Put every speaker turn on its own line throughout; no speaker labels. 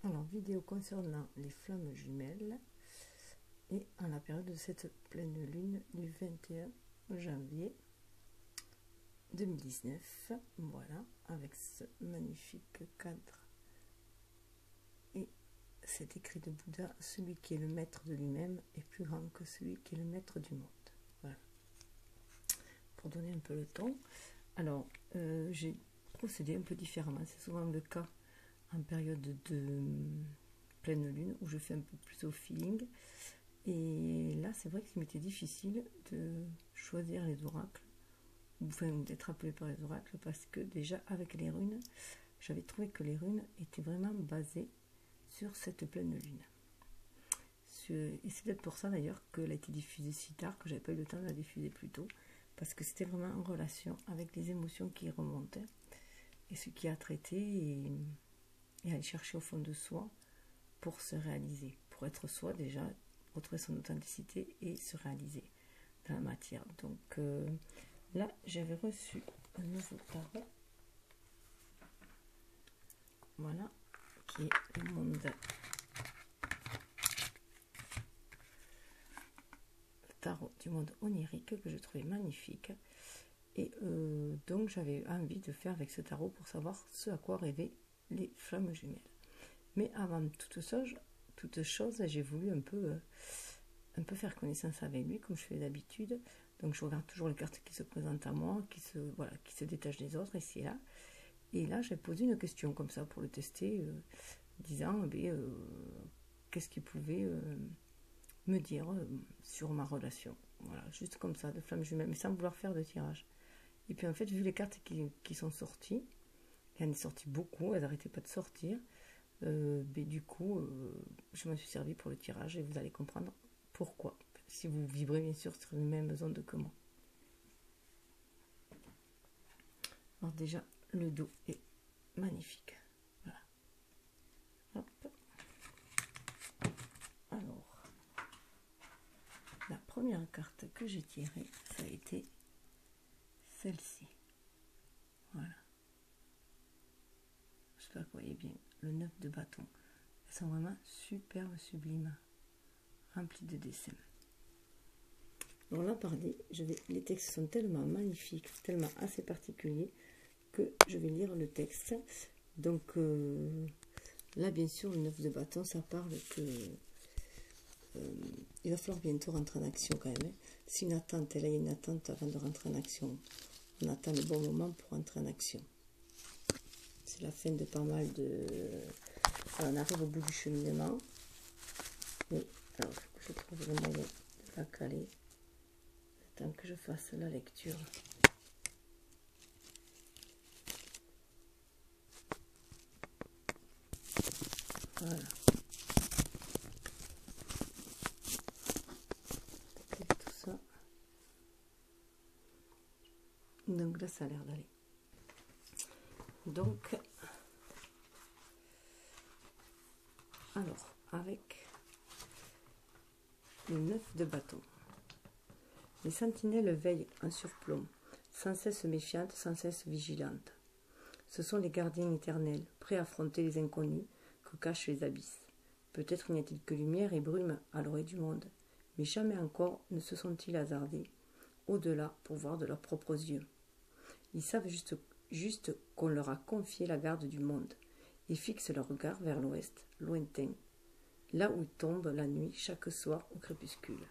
Alors, vidéo concernant les flammes jumelles et en la période de cette pleine lune du 21 janvier 2019. Voilà, avec ce magnifique cadre et cet écrit de Bouddha: celui qui est le maître de lui-même est plus grand que celui qui est le maître du monde. Voilà, pour donner un peu le ton. Alors, j'ai procédé un peu différemment, c'est souvent le cas en période de pleine lune où je fais un peu plus au feeling, et là c'est vrai qu'il m'était difficile de choisir les oracles, enfin d'être appelé par les oracles, parce que déjà avec les runes, j'avais trouvé que les runes étaient vraiment basées sur cette pleine lune, et c'est peut-être pour ça d'ailleurs qu'elle a été diffusée si tard, que j'avais pas eu le temps de la diffuser plus tôt, parce que c'était vraiment en relation avec les émotions qui remontaient et ce qui a traité, et aller chercher au fond de soi pour se réaliser, pour être soi déjà, retrouver son authenticité et se réaliser dans la matière. Donc là, j'avais reçu un nouveau tarot, voilà, qui est le monde, tarot du monde onirique, que je trouvais magnifique, et donc j'avais envie de faire avec ce tarot pour savoir ce à quoi rêvaient les flammes jumelles. Mais avant toute chose, j'ai voulu un peu faire connaissance avec lui, comme je fais d'habitude. Donc je regarde toujours les cartes qui se présentent à moi, qui se détachent des autres, ici et là. Et là, j'ai posé une question comme ça pour le tester, disant qu'est-ce qu'il pouvait me dire sur ma relation. Voilà, juste comme ça, de flammes jumelles, mais sans vouloir faire de tirage. Et puis en fait, vu les cartes qui sont sorties, il y en est sorti beaucoup, elles n'arrêtaient pas de sortir. Mais du coup, je m'en suis servi pour le tirage, et vous allez comprendre pourquoi, si vous vibrez bien sûr sur les mêmes ondes que moi. Alors déjà, le dos est magnifique. Voilà. Hop. Alors, la première carte que j'ai tirée, ça a été celle-ci. Voilà. J'espère que vous voyez bien le 9 de bâton. Elles sont vraiment superbes, sublimes, remplies de dessins. Alors là, les textes sont tellement magnifiques, tellement assez particuliers, que je vais lire le texte. Donc là, bien sûr, le 9 de bâton, ça parle que il va falloir bientôt rentrer en action quand même. C'est une attente, et là il y a une attente avant de rentrer en action. On attend le bon moment pour rentrer en action. C'est la fin de pas mal de... Alors, on arrive au bout du cheminement. Mais alors, je trouve le moyen de la caler. Tant que je fasse la lecture. Voilà. Tout ça. Donc là, ça a l'air d'aller. Donc, alors, avec le 9 de bâton, les sentinelles veillent en surplomb, sans cesse méfiantes, sans cesse vigilantes. Ce sont les gardiens éternels, prêts à affronter les inconnus que cachent les abysses. Peut-être n'y a-t-il que lumière et brume à l'orée du monde, mais jamais encore ne se sont-ils hasardés au-delà pour voir de leurs propres yeux. Ils savent juste qu'on leur a confié la garde du monde, et fixent leur regard vers l'ouest, lointain, là où tombe la nuit chaque soir au crépuscule.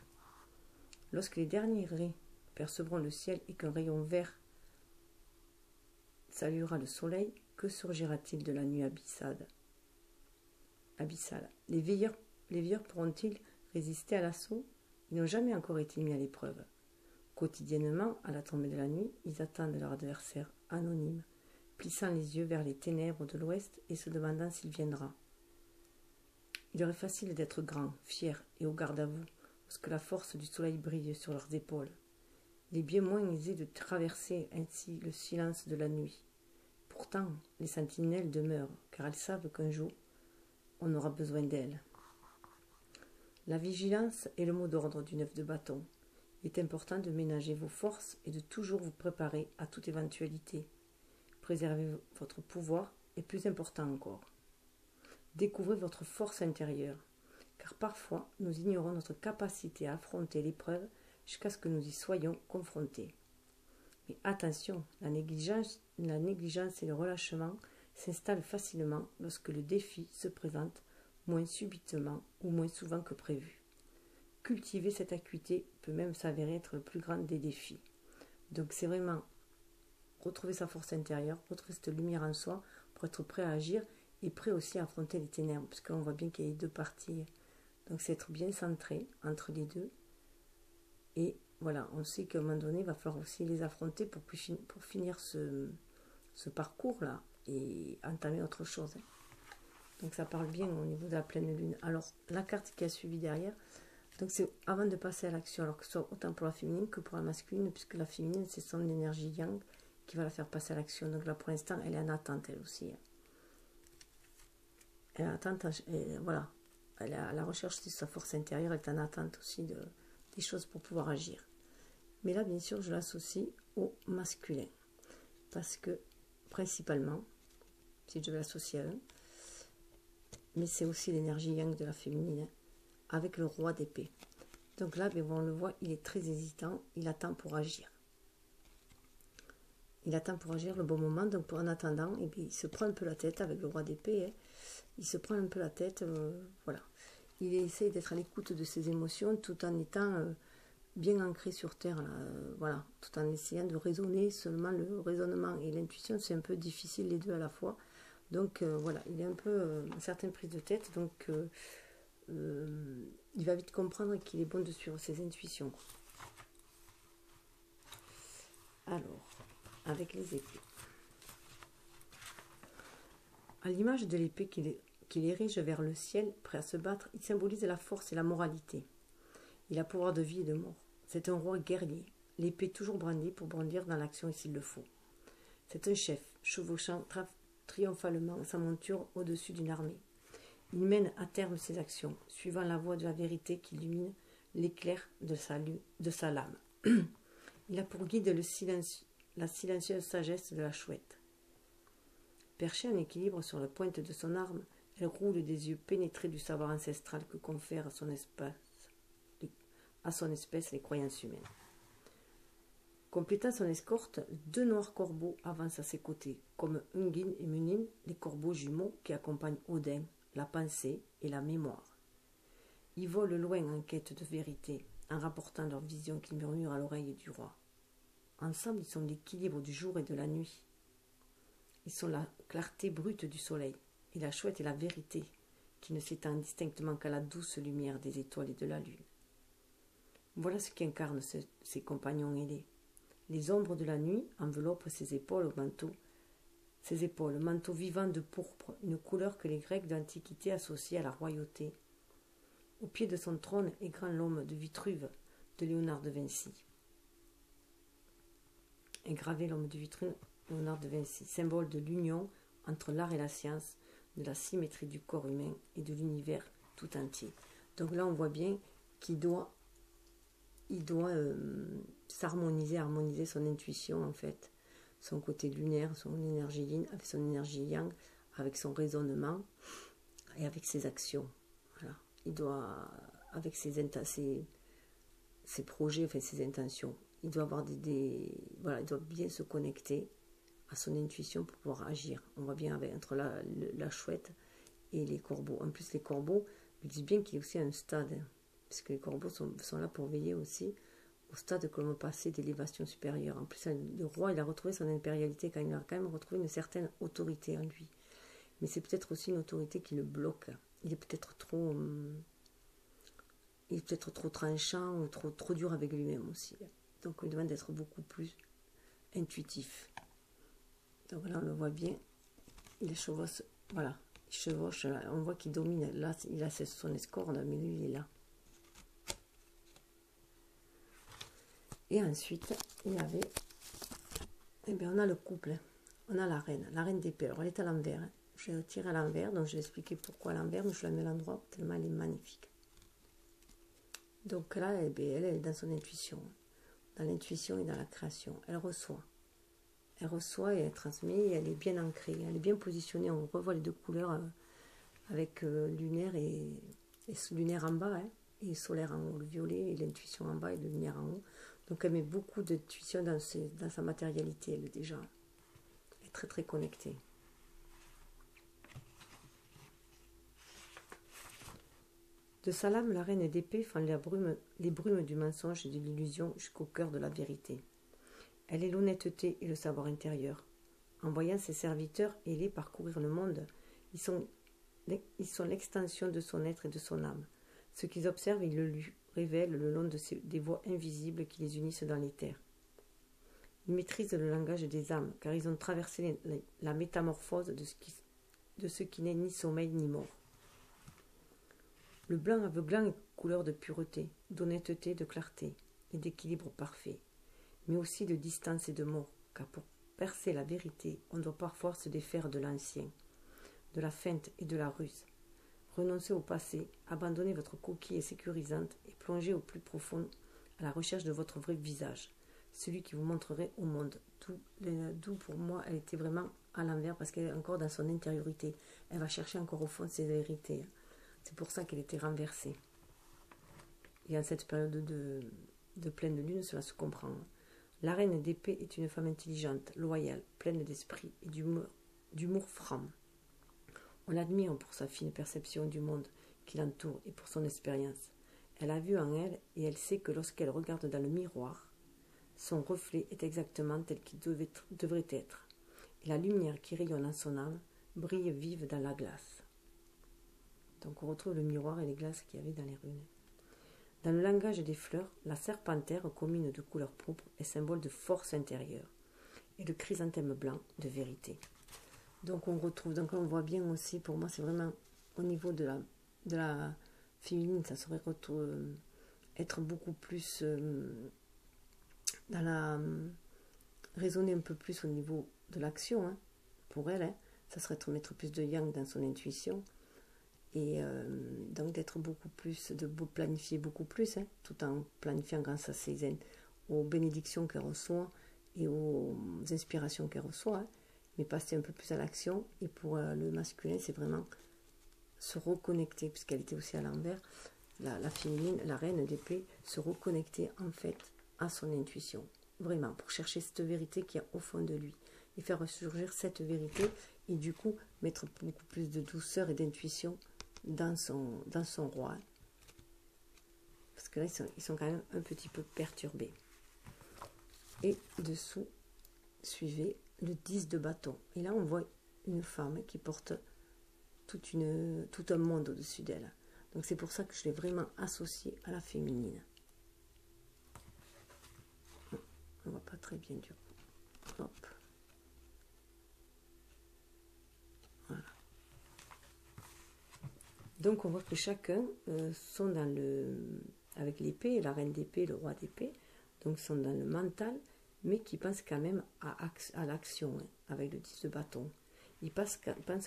Lorsque les derniers raies percevront le ciel et qu'un rayon vert saluera le soleil, que surgira-t-il de la nuit abyssale? Les veilleurs pourront-ils résister à l'assaut? Ils n'ont jamais encore été mis à l'épreuve. Quotidiennement, à la tombée de la nuit, ils attendent leur adversaire anonyme, plissant les yeux vers les ténèbres de l'ouest et se demandant s'il viendra. Il leur est facile d'être grands, fiers et au garde à vous, lorsque la force du soleil brille sur leurs épaules. Il est bien moins aisé de traverser ainsi le silence de la nuit. Pourtant, les sentinelles demeurent, car elles savent qu'un jour, on aura besoin d'elles. La vigilance est le mot d'ordre du 9 de bâton. Il est important de ménager vos forces et de toujours vous préparer à toute éventualité. Préserver votre pouvoir est plus important encore. Découvrez votre force intérieure, car parfois nous ignorons notre capacité à affronter l'épreuve jusqu'à ce que nous y soyons confrontés. Mais attention, la négligence et le relâchement s'installent facilement lorsque le défi se présente moins subitement ou moins souvent que prévu. Cultiver cette acuité peut même s'avérer être le plus grand des défis. Donc c'est vraiment retrouver sa force intérieure, retrouver cette lumière en soi pour être prêt à agir et prêt aussi à affronter les ténèbres, parce qu'on voit bien qu'il y a les deux parties. Donc c'est être bien centré entre les deux. Et voilà, on sait qu'à un moment donné, il va falloir aussi les affronter pour finir ce parcours-là et entamer autre chose. Donc ça parle bien au niveau de la pleine lune. Alors la carte qui a suivi derrière, donc c'est avant de passer à l'action, alors que ce soit autant pour la féminine que pour la masculine, puisque la féminine c'est son énergie yang qui va la faire passer à l'action. Donc là pour l'instant elle est en attente elle aussi. Elle est en attente, voilà, elle est à la recherche de sa force intérieure, elle est en attente aussi des choses pour pouvoir agir. Mais là bien sûr je l'associe au masculin, parce que principalement, si je vais l'associer à eux, mais c'est aussi l'énergie yang de la féminine, avec le roi d'épée. Donc là, on le voit, il est très hésitant, il attend pour agir. Il attend pour agir le bon moment, donc en attendant, et puis il se prend un peu la tête avec le roi d'épée, il se prend un peu la tête, voilà. Il essaie d'être à l'écoute de ses émotions, tout en étant bien ancré sur terre, là, voilà, tout en essayant de raisonner. Seulement le raisonnement et l'intuition, c'est un peu difficile les deux à la fois. Donc voilà, il est un peu certaines prises de tête, donc il va vite comprendre qu'il est bon de suivre ses intuitions. Alors, avec les épées. À l'image de l'épée qu'il érige vers le ciel, prêt à se battre, il symbolise la force et la moralité. Il a pouvoir de vie et de mort. C'est un roi guerrier, l'épée toujours brandie pour bondir dans l'action s'il le faut. C'est un chef, chevauchant triomphalement sa monture au-dessus d'une armée. Il mène à terme ses actions, suivant la voie de la vérité qui illumine l'éclair de sa lame. Il a pour guide la silencieuse sagesse de la chouette. Perchée en équilibre sur la pointe de son arme, elle roule des yeux pénétrés du savoir ancestral que confèrent à son espèce les croyances humaines. Complétant son escorte, 2 noirs corbeaux avancent à ses côtés, comme Ungin et Munin, les corbeaux jumeaux qui accompagnent Odin, la pensée et la mémoire. Ils volent loin en quête de vérité, en rapportant leurs visions qu'ils murmurent à l'oreille du roi. Ensemble, ils sont l'équilibre du jour et de la nuit. Ils sont la clarté brute du soleil, et la chouette est la vérité, qui ne s'étend distinctement qu'à la douce lumière des étoiles et de la lune. Voilà ce qu'incarnent ses compagnons ailés. Les ombres de la nuit enveloppent ses épaules manteau vivant de pourpre, une couleur que les Grecs d'Antiquité associaient à la royauté. Au pied de son trône est grand l'homme de Vitruve de Léonard de Vinci. Est gravé l'homme de Vitruve, Léonard de Vinci, symbole de l'union entre l'art et la science, de la symétrie du corps humain et de l'univers tout entier. Donc là, on voit bien qu'il doit harmoniser son intuition, en fait, son côté lunaire, son énergie yin, avec son énergie yang, avec son raisonnement et avec ses actions. Voilà. Il doit, avec ses projets, enfin ses intentions, il doit avoir voilà, il doit bien se connecter à son intuition pour pouvoir agir. On voit bien entre la chouette et les corbeaux. En plus, les corbeaux, ils disent bien qu'il y a aussi un stade, parce que les corbeaux sont là pour veiller aussi au stade que l'on passait d'élévation supérieure. En plus, le roi, il a retrouvé son impérialité quand il a quand même retrouvé une certaine autorité en lui. Mais c'est peut-être aussi une autorité qui le bloque. Il est peut-être trop tranchant ou trop dur avec lui-même aussi. Donc, il demande d'être beaucoup plus intuitif. Donc là, on le voit bien. Il chevauche, voilà. Il chevauche, on voit qu'il domine. Là, il a son escorte, mais lui, il est là. Et ensuite, il y avait, on a le couple, on a la reine d'épée. Alors, elle est à l'envers. Je vais tirer à l'envers, donc je vais expliquer pourquoi à l'envers, mais je la mets à l'endroit tellement elle est magnifique. Donc là, elle est dans son intuition, dans l'intuition et dans la création. Elle reçoit et elle transmet, et elle est bien ancrée, elle est bien positionnée. On revoit les deux couleurs avec lunaire et lunaire en bas, hein, et solaire en haut, le violet et l'intuition en bas et le lunaire en haut. Donc elle met beaucoup d'intuition dans sa matérialité, elle déjà. Elle est très très connectée. De sa lame, la reine d'épée fend les brumes du mensonge et de l'illusion jusqu'au cœur de la vérité. Elle est l'honnêteté et le savoir intérieur. En voyant ses serviteurs ailés parcourir le monde, ils sont l'extension de son être et de son âme. Ce qu'ils observent, ils le lui révèlent le long des voies invisibles qui les unissent dans les terres. Ils maîtrisent le langage des âmes, car ils ont traversé la métamorphose de ce qui n'est ni sommeil ni mort. Le blanc aveuglant est couleur de pureté, d'honnêteté, de clarté et d'équilibre parfait, mais aussi de distance et de mort, car pour percer la vérité, on doit parfois se défaire de l'ancien, de la feinte et de la ruse. Renoncez au passé, abandonnez votre coquille sécurisante et plongez au plus profond à la recherche de votre vrai visage, celui qui vous montrerait au monde. D'où pour moi, elle était vraiment à l'envers parce qu'elle est encore dans son intériorité. Elle va chercher encore au fond ses vérités. C'est pour ça qu'elle était renversée. Et en cette période de pleine lune, cela se comprend. La reine d'épée est une femme intelligente, loyale, pleine d'esprit et d'humour franc. On l'admire pour sa fine perception du monde qui l'entoure et pour son expérience. Elle a vu en elle et elle sait que lorsqu'elle regarde dans le miroir, son reflet est exactement tel qu'il devrait être. Et la lumière qui rayonne en son âme brille vive dans la glace. Donc on retrouve le miroir et les glaces qu'il y avait dans les runes. Dans le langage des fleurs, la serpentaire, commune de couleur pourpre, est symbole de force intérieure et le chrysanthème blanc de vérité. Donc on retrouve, donc on voit bien aussi, pour moi c'est vraiment au niveau de la féminine, ça serait être beaucoup plus raisonner un peu plus au niveau de l'action, hein, pour elle, hein, ça serait de mettre plus de yang dans son intuition. Et donc d'être beaucoup plus, de planifier beaucoup plus, hein, tout en planifiant grâce à aux bénédictions qu'elle reçoit et aux inspirations qu'elle reçoit, hein, mais passer un peu plus à l'action. Et pour le masculin, c'est vraiment se reconnecter, puisqu'elle était aussi à l'envers, la féminine, la reine d'épée, se reconnecter en fait à son intuition, vraiment, pour chercher cette vérité qu'il y a au fond de lui, et faire ressurgir cette vérité, et du coup mettre beaucoup plus de douceur et d'intuition dans son roi, parce que là ils sont quand même un petit peu perturbés. Et dessous, suivez le 10 de bâton, et là on voit une femme qui porte tout un monde au-dessus d'elle. Donc c'est pour ça que je l'ai vraiment associé à la féminine. On voit pas très bien du coup. Hop. Voilà. Donc on voit que chacun sont dans avec l'épée, la reine d'épée, le roi d'épée, donc sont dans le mental, mais qui pensent quand même à l'action, hein, avec le 10 de bâton. Ils pensent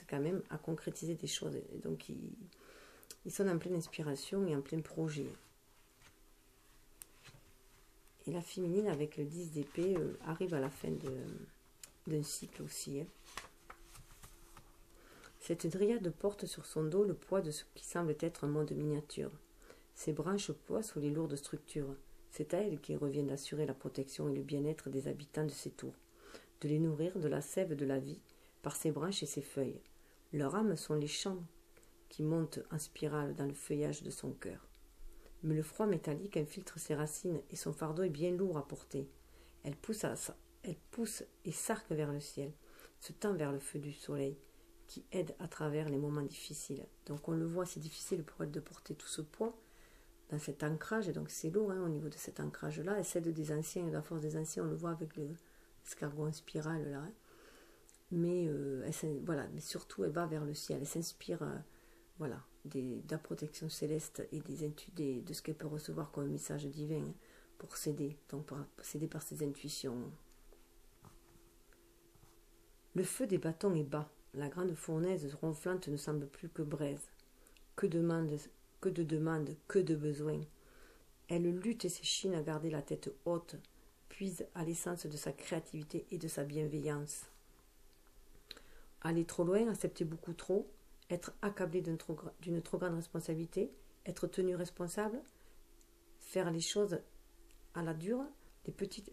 quand même à concrétiser des choses. Et donc ils sont en pleine inspiration et en plein projet. Et la féminine avec le 10 d'épée arrive à la fin d'un cycle aussi, hein. Cette dryade porte sur son dos le poids de ce qui semble être un monde miniature. Ses branches poids sous les lourdes structures. C'est à elle qu'il revient d'assurer la protection et le bien-être des habitants de ces tours, de les nourrir de la sève de la vie par ses branches et ses feuilles. Leurs âmes sont les champs qui montent en spirale dans le feuillage de son cœur. Mais le froid métallique infiltre ses racines et son fardeau est bien lourd à porter. Elle pousse et s'arque vers le ciel, se tend vers le feu du soleil, qui aide à travers les moments difficiles. Donc on le voit, c'est difficile pour elle de porter tout ce poids dans cet ancrage, et donc c'est lourd, hein, au niveau de cet ancrage-là. Elle cède des anciens, la force des anciens, on le voit avec l'escargot en spirale là. Hein. Mais voilà, mais surtout elle va vers le ciel, elle s'inspire voilà, de la protection céleste et de ce qu'elle peut recevoir comme message divin, hein, pour s'aider, donc pour s'aider par ses intuitions. Le feu des bâtons est bas. La grande fournaise ronflante ne semble plus que braise. Que de demandes, que de besoins. Elle lutte et s'échine à garder la tête haute, puise à l'essence de sa créativité et de sa bienveillance. Aller trop loin, accepter beaucoup trop, être accablé d'une trop grande responsabilité, être tenu responsable, faire les choses à la dure. Les petits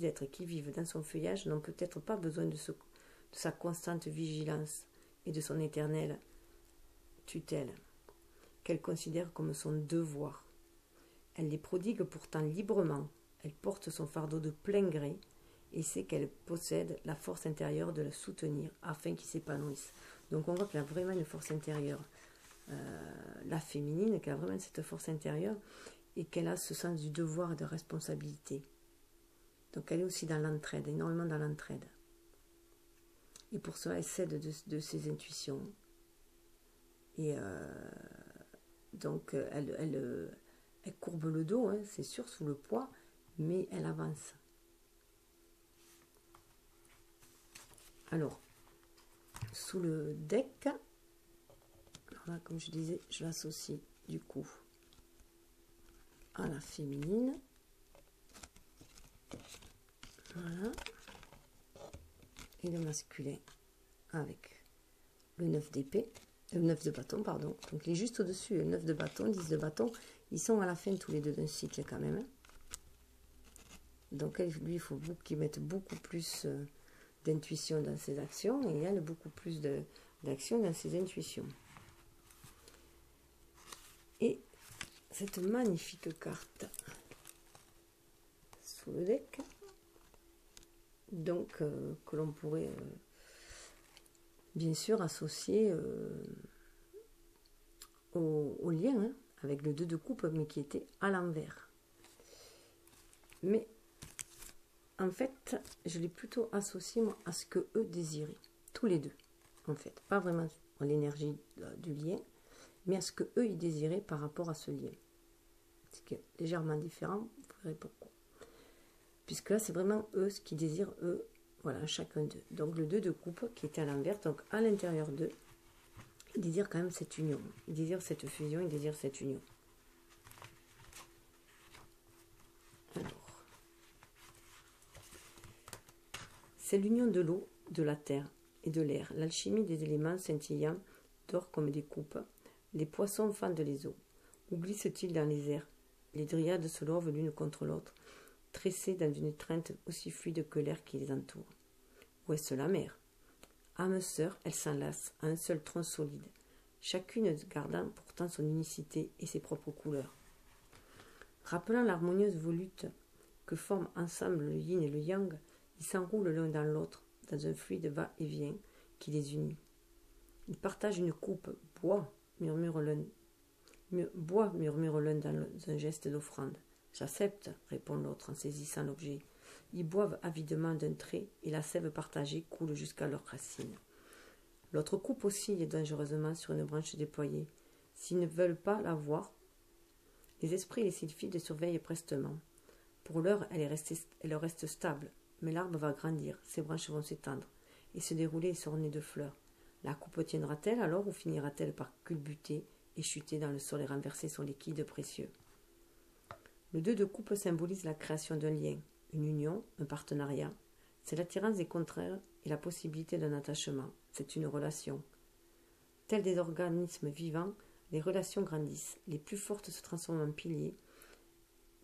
êtres qui vivent dans son feuillage n'ont peut-être pas besoin de sa constante vigilance et de son éternelle tutelle, qu'elle considère comme son devoir. Elle les prodigue pourtant librement, elle porte son fardeau de plein gré et sait qu'elle possède la force intérieure de le soutenir afin qu'il s'épanouisse. Donc on voit qu'elle a vraiment une force intérieure, la féminine, qu'elle a vraiment cette force intérieure et qu'elle a ce sens du devoir et de responsabilité. Donc elle est aussi dans l'entraide, énormément dans l'entraide. Et pour cela, elle cède de ses intuitions. Et donc elle courbe le dos, hein, c'est sûr, sous le poids, mais elle avance. Alors, sous le deck, alors là, comme je disais, je l'associe du coup à la féminine. Voilà. Et le masculin avec le 9 d'épée, le 9 de bâton, pardon. Donc il est juste au-dessus, le 9 de bâton, 10 de bâton. Ils sont à la fin tous les deux d'un cycle quand même. Donc lui, il faut qu'il mette beaucoup plus d'intuition dans ses actions et elle beaucoup plus d'action dans ses intuitions. Et cette magnifique carte sous le deck, donc que l'on pourrait bien sûr associer au lien hein, avec le 2 de coupe, mais qui était à l'envers. Mais en fait, je l'ai plutôt associé moi, à ce que eux désiraient, tous les deux, en fait. Pas vraiment à l'énergie du lien, mais à ce que eux ils désiraient par rapport à ce lien. C'est légèrement différent, vous verrez pourquoi. Puisque là, c'est vraiment eux ce qu'ils désirent, eux, voilà, chacun d'eux. Donc le 2 de coupe qui était à l'envers, donc à l'intérieur d'eux, ils désirent quand même cette union. Ils désirent cette fusion, ils désirent cette union. Alors, c'est l'union de l'eau, de la terre et de l'air, l'alchimie des éléments scintillants d'or comme des coupes. Les poissons fendent les eaux. Où glissent-ils dans les airs? Les dryades se lovent l'une contre l'autre, tressées dans une étreinte aussi fluide que l'air qui les entoure. Où est-ce la mer? Âmes sœurs, elles s'enlacent à un seul tronc solide, chacune gardant pourtant son unicité et ses propres couleurs. Rappelant l'harmonieuse volute que forment ensemble le yin et le yang, ils s'enroulent l'un dans l'autre, dans un fluide va-et-vient qui les unit. Ils partagent une coupe, bois, murmure l'un dans un geste d'offrande. J'accepte, répond l'autre en saisissant l'objet. Ils boivent avidement d'un trait et la sève partagée coule jusqu'à leurs racines. L'autre coupe oscille dangereusement sur une branche déployée. S'ils ne veulent pas la voir, les esprits et les sylphides surveillent prestement. Pour l'heure, elle reste stable, mais l'arbre va grandir, ses branches vont s'étendre et se dérouler et s'orner de fleurs. La coupe tiendra-t-elle alors ou finira-t-elle par culbuter et chuter dans le sol et renverser son liquide précieux? Le 2 de coupe symbolise la création d'un lien, une union, un partenariat. C'est l'attirance des contraires et la possibilité d'un attachement. C'est une relation. Tels des organismes vivants, les relations grandissent. Les plus fortes se transforment en piliers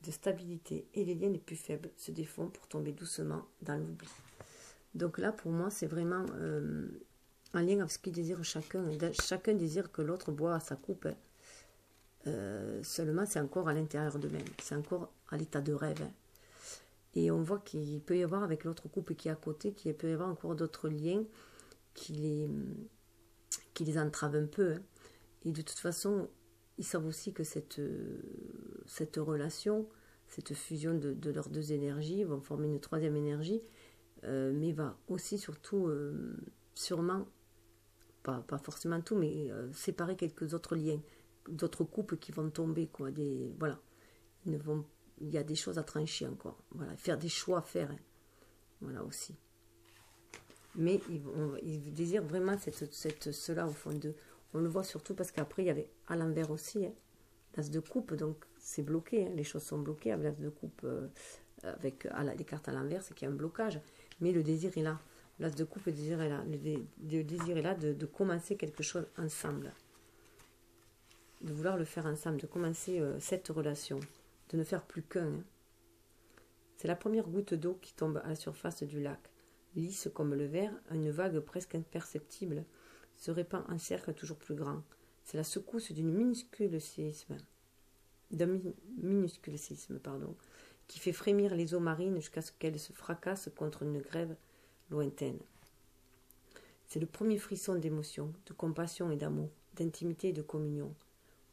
de stabilité et les liens les plus faibles se défont pour tomber doucement dans l'oubli. Donc là, pour moi, c'est vraiment en lien avec ce qu'ils désirent chacun. Chacun désire que l'autre boive à sa coupe. Seulement, c'est encore à l'intérieur d'eux-mêmes. C'est encore à l'état de rêve. Et on voit qu'il peut y avoir avec l'autre couple qui est à côté, qu'il peut y avoir encore d'autres liens qui les entravent un peu. Et de toute façon, ils savent aussi que cette relation, cette fusion de leurs deux énergies vont former une troisième énergie, mais va aussi surtout, sûrement, pas forcément tout, mais séparer quelques autres liens, d'autres couples qui vont tomber, quoi. Voilà. Il y a des choses à trancher encore. Voilà, faire des choix à faire. Hein. Voilà aussi. Mais ils désirent vraiment cela au fond d'eux. On le voit surtout parce qu'après, il y avait à l'envers aussi, hein, l'as de coupe, donc c'est bloqué. Hein, les choses sont bloquées avec l'as de coupe, avec les cartes à l'envers, c'est qu'il y a un blocage. Mais le désir est là. L'as de coupe, le désir est là. Le désir est là de commencer quelque chose ensemble. De vouloir le faire ensemble, de commencer cette relation. De ne faire plus qu'un. Hein. C'est la première goutte d'eau qui tombe à la surface du lac. Lisse comme le verre, une vague presque imperceptible se répand en cercle toujours plus grand. C'est la secousse d'un minuscule séisme, qui fait frémir les eaux marines jusqu'à ce qu'elles se fracassent contre une grève lointaine. C'est le premier frisson d'émotion, de compassion et d'amour, d'intimité et de communion.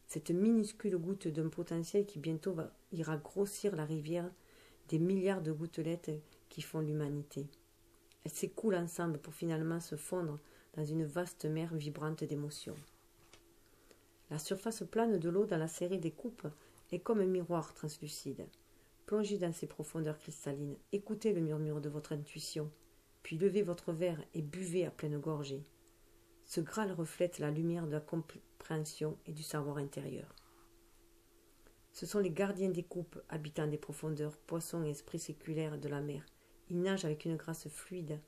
Cette minuscule goutte d'un potentiel qui bientôt ira grossir la rivière des milliards de gouttelettes qui font l'humanité. Elles s'écoulent ensemble pour finalement se fondre dans une vaste mer vibrante d'émotions. La surface plane de l'eau dans la série des coupes est comme un miroir translucide. Plongez dans ses profondeurs cristallines, écoutez le murmure de votre intuition, puis levez votre verre et buvez à pleine gorgée. Ce Graal reflète la lumière de la compréhension et du savoir intérieur. Ce sont les gardiens des coupes, habitants des profondeurs, poissons et esprits séculaires de la mer. Ils nagent avec une grâce fluide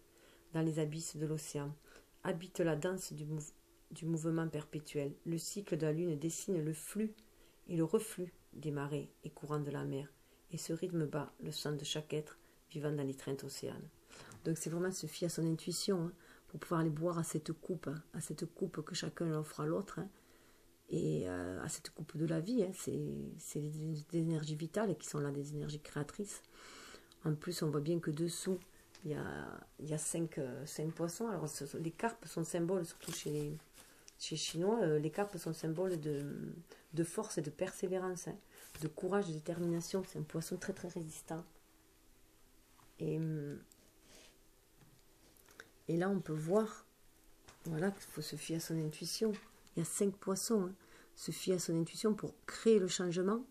dans les abysses de l'océan, habitent la danse du mouvement perpétuel. Le cycle de la lune dessine le flux et le reflux des marées et courants de la mer, et ce rythme bat le sang de chaque être vivant dans l'étreinte océane. Donc c'est vraiment se fier à son intuition, hein, pour pouvoir aller boire à cette coupe que chacun offre à l'autre, hein, et à cette coupe de la vie. Hein, c'est des énergies vitales qui sont là, des énergies créatrices. En plus, on voit bien que dessous, il y a cinq poissons. Alors, les carpes sont symboles, surtout chez les Chinois, les carpes sont symboles de force et de persévérance, hein, de courage, de détermination. C'est un poisson très très résistant. Et là, on peut voir, voilà, qu'il faut se fier à son intuition. Il y a 5 poissons, hein, se fier à son intuition pour créer le changement.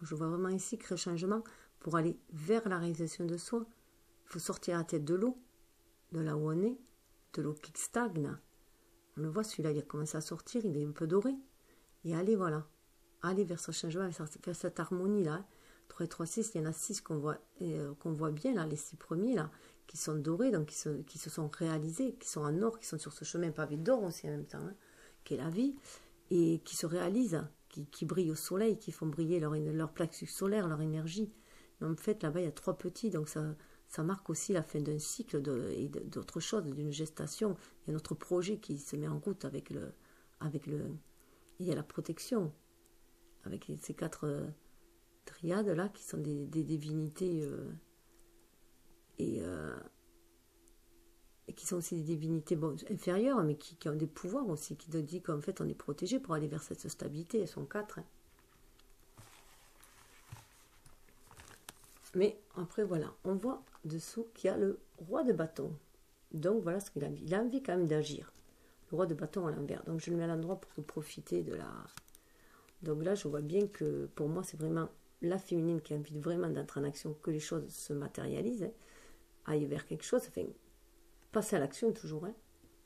Je vois vraiment ici créer le changement pour aller vers la réalisation de soi. Il faut sortir la tête de l'eau, de là où on est, de l'eau qui stagne. On le voit, celui-là, il a commencé à sortir, il est un peu doré. Et allez, voilà, aller vers ce changement, vers cette harmonie-là. 3 et 3, 6, il y en a 6 qu'on voit bien, là, les 6 premiers, là, qui sont dorés, donc qui se sont réalisés, qui sont en or, qui sont sur ce chemin pavé d'or aussi en même temps, hein, qui est la vie, et qui se réalisent, qui brillent au soleil, qui font briller leur plexus solaire, leur énergie. Mais en fait, là-bas, il y a 3 petits, donc ça marque aussi la fin d'un cycle et d'autre chose, d'une gestation. Il y a notre projet qui se met en route avec le il y a la protection, avec ces 4 triades là, qui sont des divinités et qui sont aussi des divinités inférieures, mais qui ont des pouvoirs aussi, qui nous dit qu'en fait on est protégé pour aller vers cette stabilité. Elles sont 4. Hein. Mais après voilà, on voit dessous qu'il y a le roi de bâton. Donc voilà ce qu'il a envie. Il a envie quand même d'agir. Le roi de bâton à l'envers. Donc je le mets à l'endroit pour profiter de la... Donc là je vois bien que pour moi c'est vraiment la féminine qui a envie vraiment d'entrer en action, que les choses se matérialisent, hein, aillent vers quelque chose, enfin, passer à l'action toujours, hein,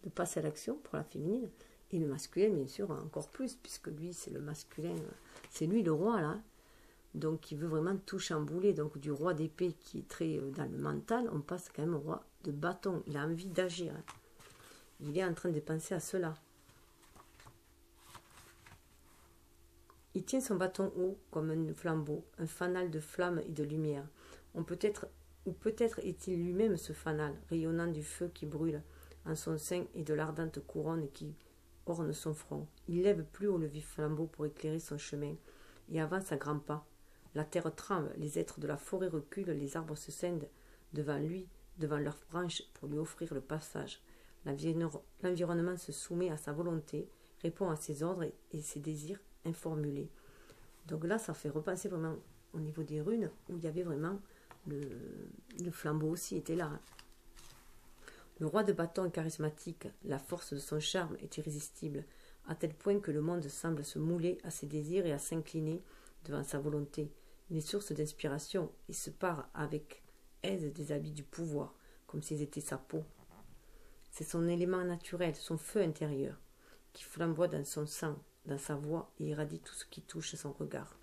de passer à l'action pour la féminine, et le masculin bien sûr encore plus, puisque lui c'est le masculin, c'est lui le roi là, donc il veut vraiment tout chambouler, donc du roi d'épée qui est très dans le mental, on passe quand même au roi de bâton, il a envie d'agir, hein. Il est en train de penser à cela. Il tient son bâton haut comme un flambeau, un fanal de flammes et de lumière. Peut-être est-il lui-même ce fanal, rayonnant du feu qui brûle en son sein et de l'ardente couronne qui orne son front. Il lève plus haut le vif flambeau pour éclairer son chemin et avance à grands pas. La terre tremble, les êtres de la forêt reculent, les arbres se scindent devant lui, devant leurs branches pour lui offrir le passage. L'environnement se soumet à sa volonté, répond à ses ordres et ses désirs informulés. Donc là, ça fait repenser vraiment au niveau des runes, où il y avait vraiment le flambeau aussi était là. Le roi de bâton est charismatique, la force de son charme est irrésistible, à tel point que le monde semble se mouler à ses désirs et à s'incliner devant sa volonté. Il est source d'inspiration et se pare avec aise des habits du pouvoir, comme s'ils étaient sa peau. C'est son élément naturel, son feu intérieur, qui flamboie dans son sang, dans sa voix et irradie tout ce qui touche son regard.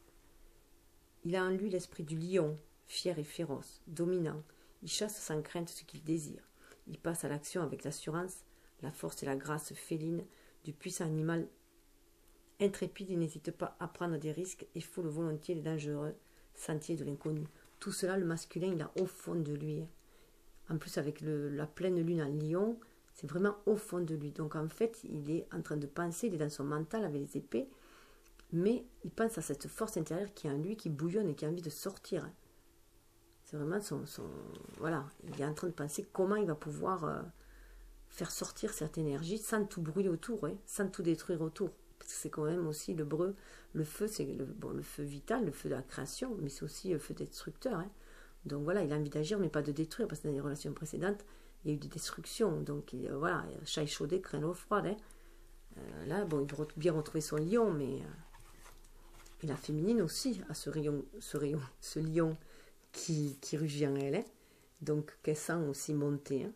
Il a en lui l'esprit du lion, fier et féroce, dominant. Il chasse sans crainte ce qu'il désire.
il passe à l'action avec l'assurance, la force et la grâce féline du puissant animal intrépide. Il n'hésite pas à prendre des risques et foule volontiers les dangereux sentiers de l'inconnu. Tout cela, le masculin, il a au fond de lui. En plus, avec la pleine lune en lion, c'est vraiment au fond de lui. Donc en fait, il est en train de penser, il est dans son mental avec les épées, mais il pense à cette force intérieure qui est en lui, qui bouillonne et qui a envie de sortir. C'est vraiment voilà, il est en train de penser comment il va pouvoir faire sortir cette énergie sans tout brûler autour, sans tout détruire autour. Parce que c'est quand même aussi le feu, c'est le feu vital, le feu de la création, mais c'est aussi le feu destructeur. Donc voilà, il a envie d'agir, mais pas de détruire, parce que dans les relations précédentes, il y a eu des destructions. Donc voilà, chat échaudé, craint l'eau froide. Là, bon, il veut bien retrouver son lion, mais et la féminine aussi a ce lion qui rugit en elle. Donc qu'elle sent aussi monter,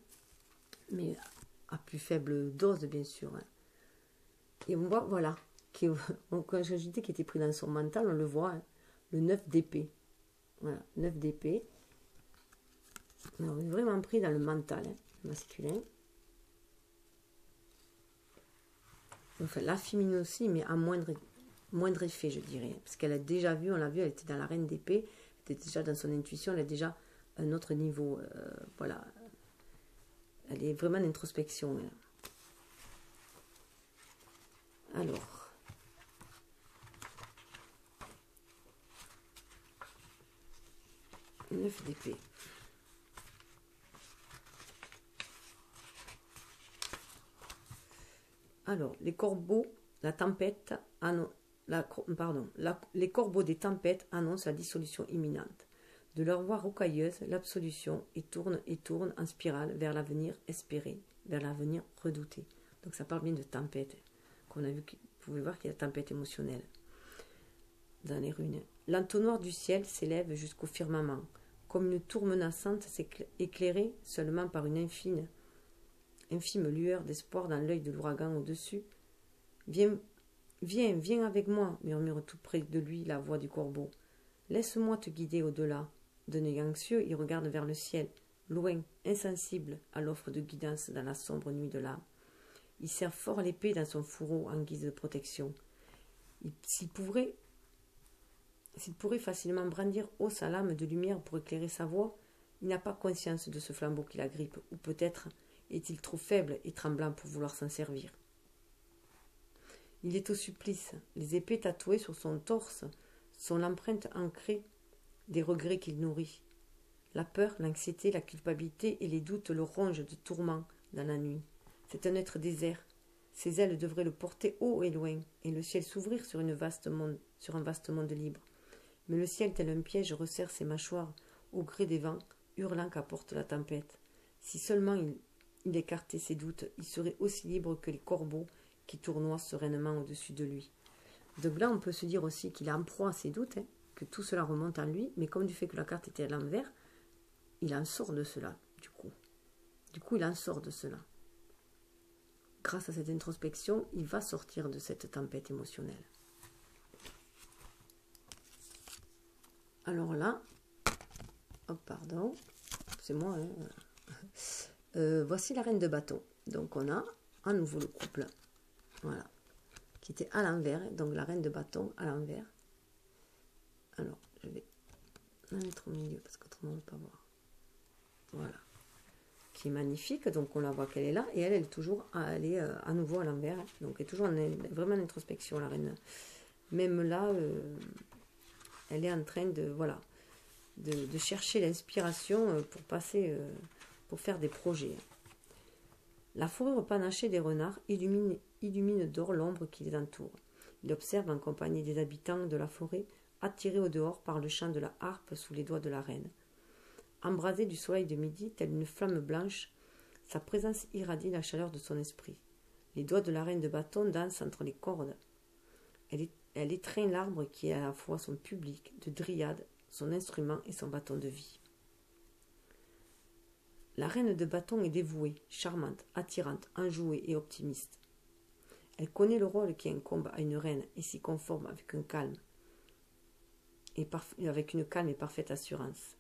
mais à plus faible dose, bien sûr. Et on voit, voilà, quand je disais qu'il était pris dans son mental, on le voit, le 9 d'épée. Voilà, 9 d'épée. On est vraiment pris dans le mental, masculin. Enfin, la féminine aussi, mais à moindre effet, je dirais. Parce qu'elle a déjà vu, on l'a vu, elle était dans la reine d'épée, elle était déjà dans son intuition, elle a déjà un autre niveau. Voilà. Elle est vraiment en introspection. Alors. Neuf d'épée. Alors, les corbeaux, la tempête, les corbeaux des tempêtes annoncent la dissolution imminente. De leur voix rocailleuse, l'absolution, et tourne en spirale vers l'avenir espéré, vers l'avenir redouté. Donc ça parle bien de tempête, qu'on a vu, vous pouvez voir qu'il y a la tempête émotionnelle dans les runes. L'entonnoir du ciel s'élève jusqu'au firmament, comme une tour menaçante éclairée seulement par une infime lueur d'espoir dans l'œil de l'ouragan au-dessus. Viens, viens avec moi, murmure tout près de lui la voix du corbeau. Laisse-moi te guider au-delà. D'un œil anxieux, il regarde vers le ciel, loin, insensible à l'offre de guidance dans la sombre nuit de l'âme. Il serre fort l'épée dans son fourreau en guise de protection. S'il pourrait facilement brandir haut sa lame de lumière pour éclairer sa voie, il n'a pas conscience de ce flambeau qui l'agrippe, ou peut-être est-il trop faible et tremblant pour vouloir s'en servir. Il est au supplice. Les épées tatouées sur son torse sont l'empreinte ancrée des regrets qu'il nourrit. La peur, l'anxiété, la culpabilité et les doutes le rongent de tourments dans la nuit. C'est un être désert. Ses ailes devraient le porter haut et loin, et le ciel s'ouvrir sur un vaste monde libre. Mais le ciel, tel un piège, resserre ses mâchoires au gré des vents, hurlant qu'apporte la tempête. Si seulement il écartait ses doutes, il serait aussi libre que les corbeaux qui tournoient sereinement au-dessus de lui. Donc là, on peut se dire aussi qu'il est en proie à ses doutes, que tout cela remonte en lui, mais comme du fait que la carte était à l'envers, il en sort de cela, du coup. Du coup, il en sort de cela. Grâce à cette introspection, il va sortir de cette tempête émotionnelle. Alors là, oh pardon, c'est moi, voici la reine de bâton. Donc on a à nouveau le couple, voilà, qui était à l'envers, donc la reine de bâton à l'envers. Alors, je vais la mettre au milieu parce qu'autrement on ne peut pas voir. Voilà, qui est magnifique, donc on la voit qu'elle est là, et elle est toujours, elle est à nouveau à l'envers, donc elle est toujours vraiment en introspection, la reine. Même là, elle est en train de, voilà, de chercher l'inspiration pour passer, pour faire des projets. La fourrure panachée des renards illumine d'or l'ombre qui les entoure. Il observe en compagnie des habitants de la forêt, attirés au dehors par le chant de la harpe sous les doigts de la reine. Embrasée du soleil de midi, telle une flamme blanche, sa présence irradie la chaleur de son esprit. Les doigts de la reine de bâton dansent entre les cordes. Elle étreint l'arbre qui est à la fois son public, de dryade, son instrument et son bâton de vie. La reine de bâton est dévouée, charmante, attirante, enjouée et optimiste. Elle connaît le rôle qui incombe à une reine et s'y conforme avec une calme et parfaite assurance.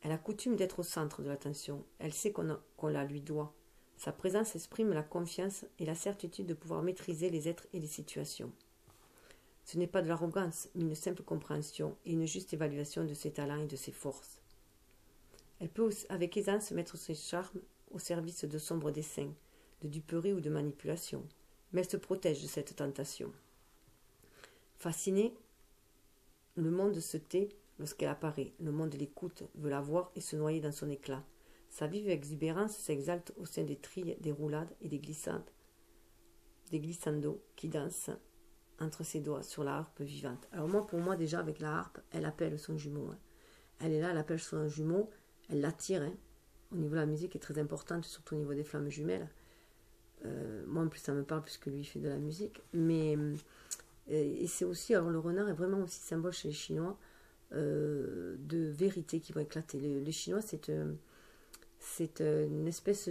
Elle a coutume d'être au centre de l'attention. Elle sait qu'on la lui doit. Sa présence exprime la confiance et la certitude de pouvoir maîtriser les êtres et les situations. Ce n'est pas de l'arrogance, mais une simple compréhension et une juste évaluation de ses talents et de ses forces. Elle peut avec aisance mettre ses charmes au service de sombres desseins, de duperie ou de manipulation, mais elle se protège de cette tentation. Fascinée, le monde se tait lorsqu'elle apparaît. Le monde l'écoute, veut la voir et se noyer dans son éclat. Sa vive exubérance s'exalte au sein des trilles, des roulades et des glissandos qui dansent entre ses doigts sur la harpe vivante. Alors pour moi déjà avec la harpe, elle appelle son jumeau. Elle est là, elle appelle son jumeau, elle l'attire. Au niveau de la musique est très importante, surtout au niveau des flammes jumelles. Moi en plus ça me parle puisque lui fait de la musique. Mais et c'est aussi, alors le renard est vraiment aussi symbole chez les Chinois de vérité qui vont éclater. Les Chinois c'est une espèce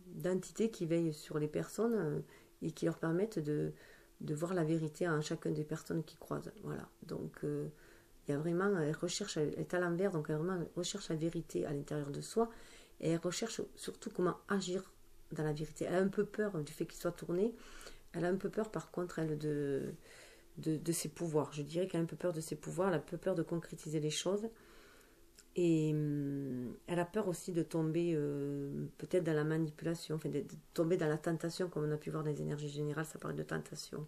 d'entité qui veille sur les personnes et qui leur permettent de voir la vérité en chacune des personnes qui croisent. Voilà. Donc, il y a vraiment, elle est à l'envers, donc elle recherche la vérité à l'intérieur de soi et elle recherche surtout comment agir dans la vérité. Elle a un peu peur du fait qu'il soit tourné. Elle a un peu peur, par contre, elle, de ses pouvoirs. Je dirais qu'elle a un peu peur de ses pouvoirs, elle a un peu peur de concrétiser les choses. Et elle a peur aussi de tomber peut-être dans la manipulation, enfin de tomber dans la tentation, comme on a pu voir dans les énergies générales, ça parle de tentation.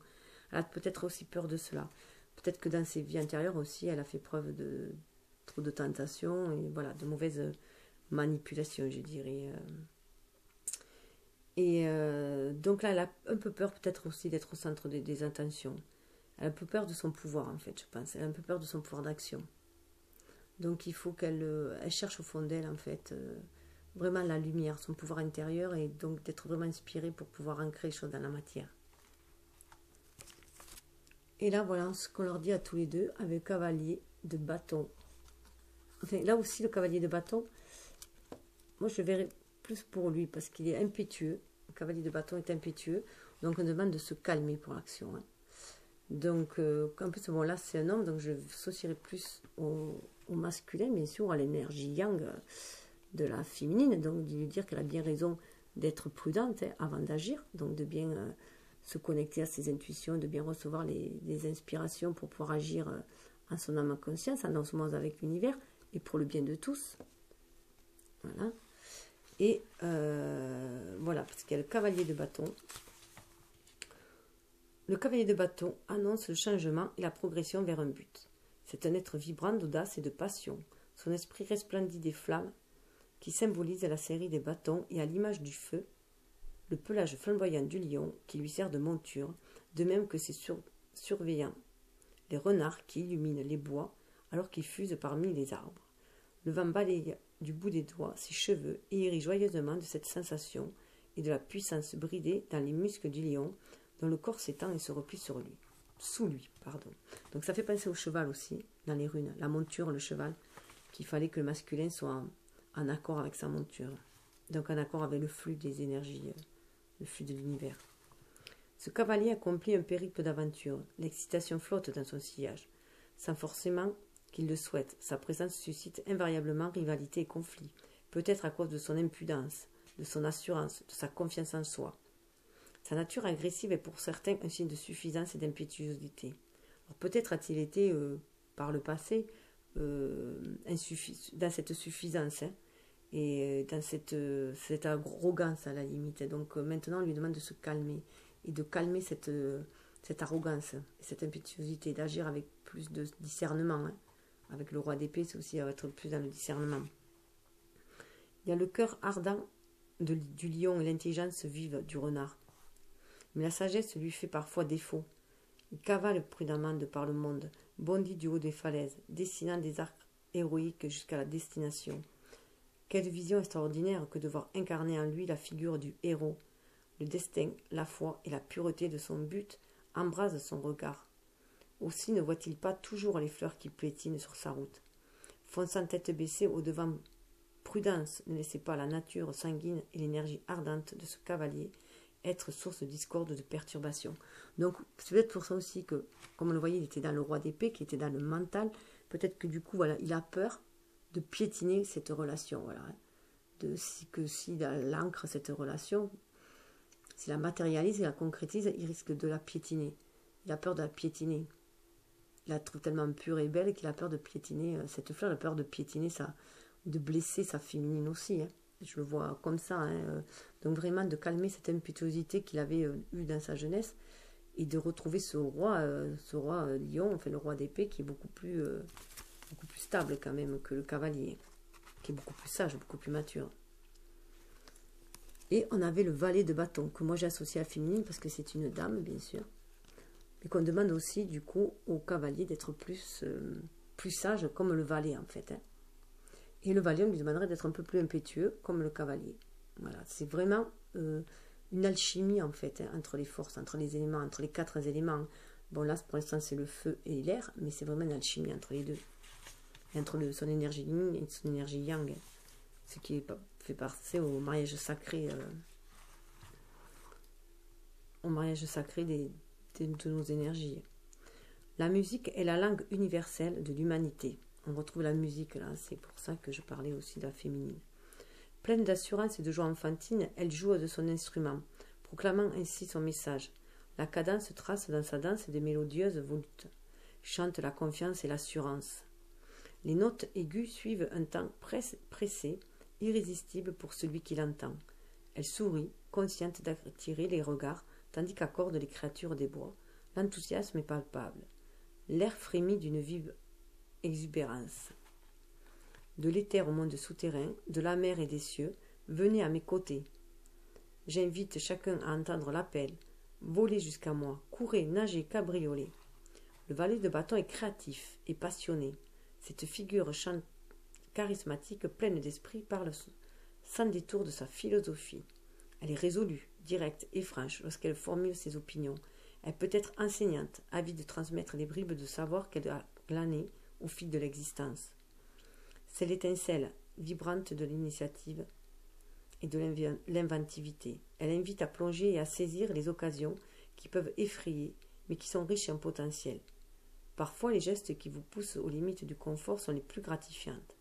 Elle a peut-être aussi peur de cela. Peut-être que dans ses vies antérieures aussi, elle a fait preuve de trop de tentation et voilà, de mauvaise manipulation, je dirais. Et donc là, elle a un peu peur peut-être aussi d'être au centre des attentions. Elle a un peu peur de son pouvoir, en fait, je pense. Elle a un peu peur de son pouvoir d'action. Donc il faut qu'elle cherche au fond d'elle, en fait, vraiment la lumière, son pouvoir intérieur, et donc d'être vraiment inspirée pour pouvoir ancrer les choses dans la matière. Et là, voilà ce qu'on leur dit à tous les deux avec cavalier de bâton. Enfin, là aussi, le cavalier de bâton, moi je verrais plus pour lui, parce qu'il est impétueux. Le cavalier de bâton est impétueux, donc on demande de se calmer pour l'action. Donc, en plus, bon, là c'est un homme, donc je associerais plus au masculin, bien sûr, à l'énergie yang de la féminine, donc de lui dire qu'elle a bien raison d'être prudente avant d'agir, donc de bien se connecter à ses intuitions, de bien recevoir les inspirations pour pouvoir agir en son âme en conscience, en osmose avec l'univers, et pour le bien de tous. Voilà. Et voilà, parce qu'il y a le cavalier de bâton. Le cavalier de bâton annonce le changement et la progression vers un but. C'est un être vibrant d'audace et de passion. Son esprit resplendit des flammes qui symbolisent la série des bâtons et à l'image du feu, le pelage flamboyant du lion qui lui sert de monture, de même que ses surveillants, les renards qui illuminent les bois alors qu'ils fusent parmi les arbres. Le vent balaye du bout des doigts ses cheveux et rit joyeusement de cette sensation et de la puissance bridée dans les muscles du lion dont le corps s'étend et se replie sous lui. Donc ça fait penser au cheval aussi, dans les runes, la monture, le cheval, qu'il fallait que le masculin soit en accord avec sa monture, donc en accord avec le flux des énergies, le flux de l'univers. Ce cavalier accomplit un périple d'aventure, l'excitation flotte dans son sillage, sans forcément qu'il le souhaite. Sa présence suscite invariablement rivalité et conflit, peut-être à cause de son impudence, de son assurance, de sa confiance en soi. Sa nature agressive est pour certains un signe de suffisance et d'impétuosité. Peut-être a-t-il été, par le passé, dans cette suffisance et dans cette arrogance à la limite. Donc maintenant, on lui demande de se calmer et de calmer cette arrogance et cette impétuosité, d'agir avec plus de discernement. Avec le roi d'épée, c'est aussi être plus dans le discernement. Il y a le cœur ardent du lion et l'intelligence vive du renard. Mais la sagesse lui fait parfois défaut. Il cavale prudemment de par le monde, bondit du haut des falaises, dessinant des arcs héroïques jusqu'à la destination. Quelle vision extraordinaire que de voir incarner en lui la figure du héros. Le destin, la foi et la pureté de son but embrasent son regard. Aussi ne voit-il pas toujours les fleurs qui piétinent sur sa route. Fonçant tête baissée au-devant, prudence, ne laissez pas la nature sanguine et l'énergie ardente de ce cavalier être source de discorde, de perturbation. Donc, c'est peut-être pour ça aussi que, comme on le voyait, il était dans le roi d'épée, qui était dans le mental. Peut-être que du coup, voilà, il a peur de piétiner cette relation. Voilà, hein. Si elle ancre cette relation, s'il la matérialise et la concrétise, il risque de la piétiner. Il a peur de la piétiner. Il la trouve tellement pure et belle qu'il a peur de piétiner cette fleur, il a peur de piétiner de blesser sa féminine aussi. Hein. Je le vois comme ça. Hein. Donc vraiment de calmer cette impétuosité qu'il avait eue dans sa jeunesse et de retrouver ce roi lion, enfin le roi d'épée qui est beaucoup plus stable quand même que le cavalier, qui est beaucoup plus sage, beaucoup plus mature. Et on avait le valet de bâton, que moi j'ai associé à la féminine parce que c'est une dame, bien sûr. Mais qu'on demande aussi, du coup, au cavalier d'être plus sage, comme le valet, en fait. Hein. Et le valet, on lui demanderait d'être un peu plus impétueux, comme le cavalier. Voilà, c'est vraiment une alchimie, en fait, hein, entre les forces, entre les éléments, entre les 4 éléments. Bon, là, pour l'instant, c'est le feu et l'air, mais c'est vraiment une alchimie entre les deux. Et entre son énergie yin et son énergie yang. Ce qui fait partie au mariage sacré. De nos énergies. La musique est la langue universelle de l'humanité. On retrouve la musique là, c'est pour ça que je parlais aussi de la féminine. Pleine d'assurance et de joie enfantine, elle joue de son instrument, proclamant ainsi son message. La cadence trace dans sa danse des mélodieuses volutes, chante la confiance et l'assurance. Les notes aiguës suivent un temps pressé, irrésistible pour celui qui l'entend. Elle sourit, consciente d'attirer les regards, tandis qu'accordent les créatures des bois. L'enthousiasme est palpable. L'air frémit d'une vive exubérance. De l'éther au monde souterrain, de la mer et des cieux, venez à mes côtés. J'invite chacun à entendre l'appel. Volez jusqu'à moi, courez, nagez, cabriolez. Le valet de bâton est créatif et passionné. Cette figure charismatique, pleine d'esprit, parle sans détour de sa philosophie. Elle est résolue, directe et franche lorsqu'elle formule ses opinions. Elle peut être enseignante, avide de transmettre les bribes de savoir qu'elle a glanées au fil de l'existence. C'est l'étincelle vibrante de l'initiative et de l'inventivité. Elle invite à plonger et à saisir les occasions qui peuvent effrayer, mais qui sont riches en potentiel. Parfois, les gestes qui vous poussent aux limites du confort sont les plus gratifiantes.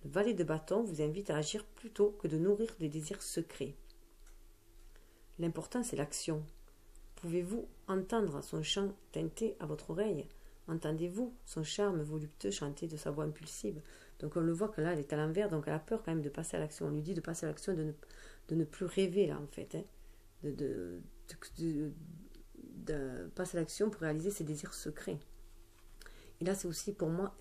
Le valet de bâton vous invite à agir plutôt que de nourrir des désirs secrets. L'important, c'est l'action. Pouvez-vous entendre son chant teinté à votre oreille? Entendez-vous son charme voluptueux chanter de sa voix impulsive? Donc on le voit que là, elle est à l'envers, donc elle a peur quand même de passer à l'action. On lui dit de passer à l'action, de ne plus rêver là en fait. Hein. De passer à l'action pour réaliser ses désirs secrets. Et là, c'est aussi, pour moi,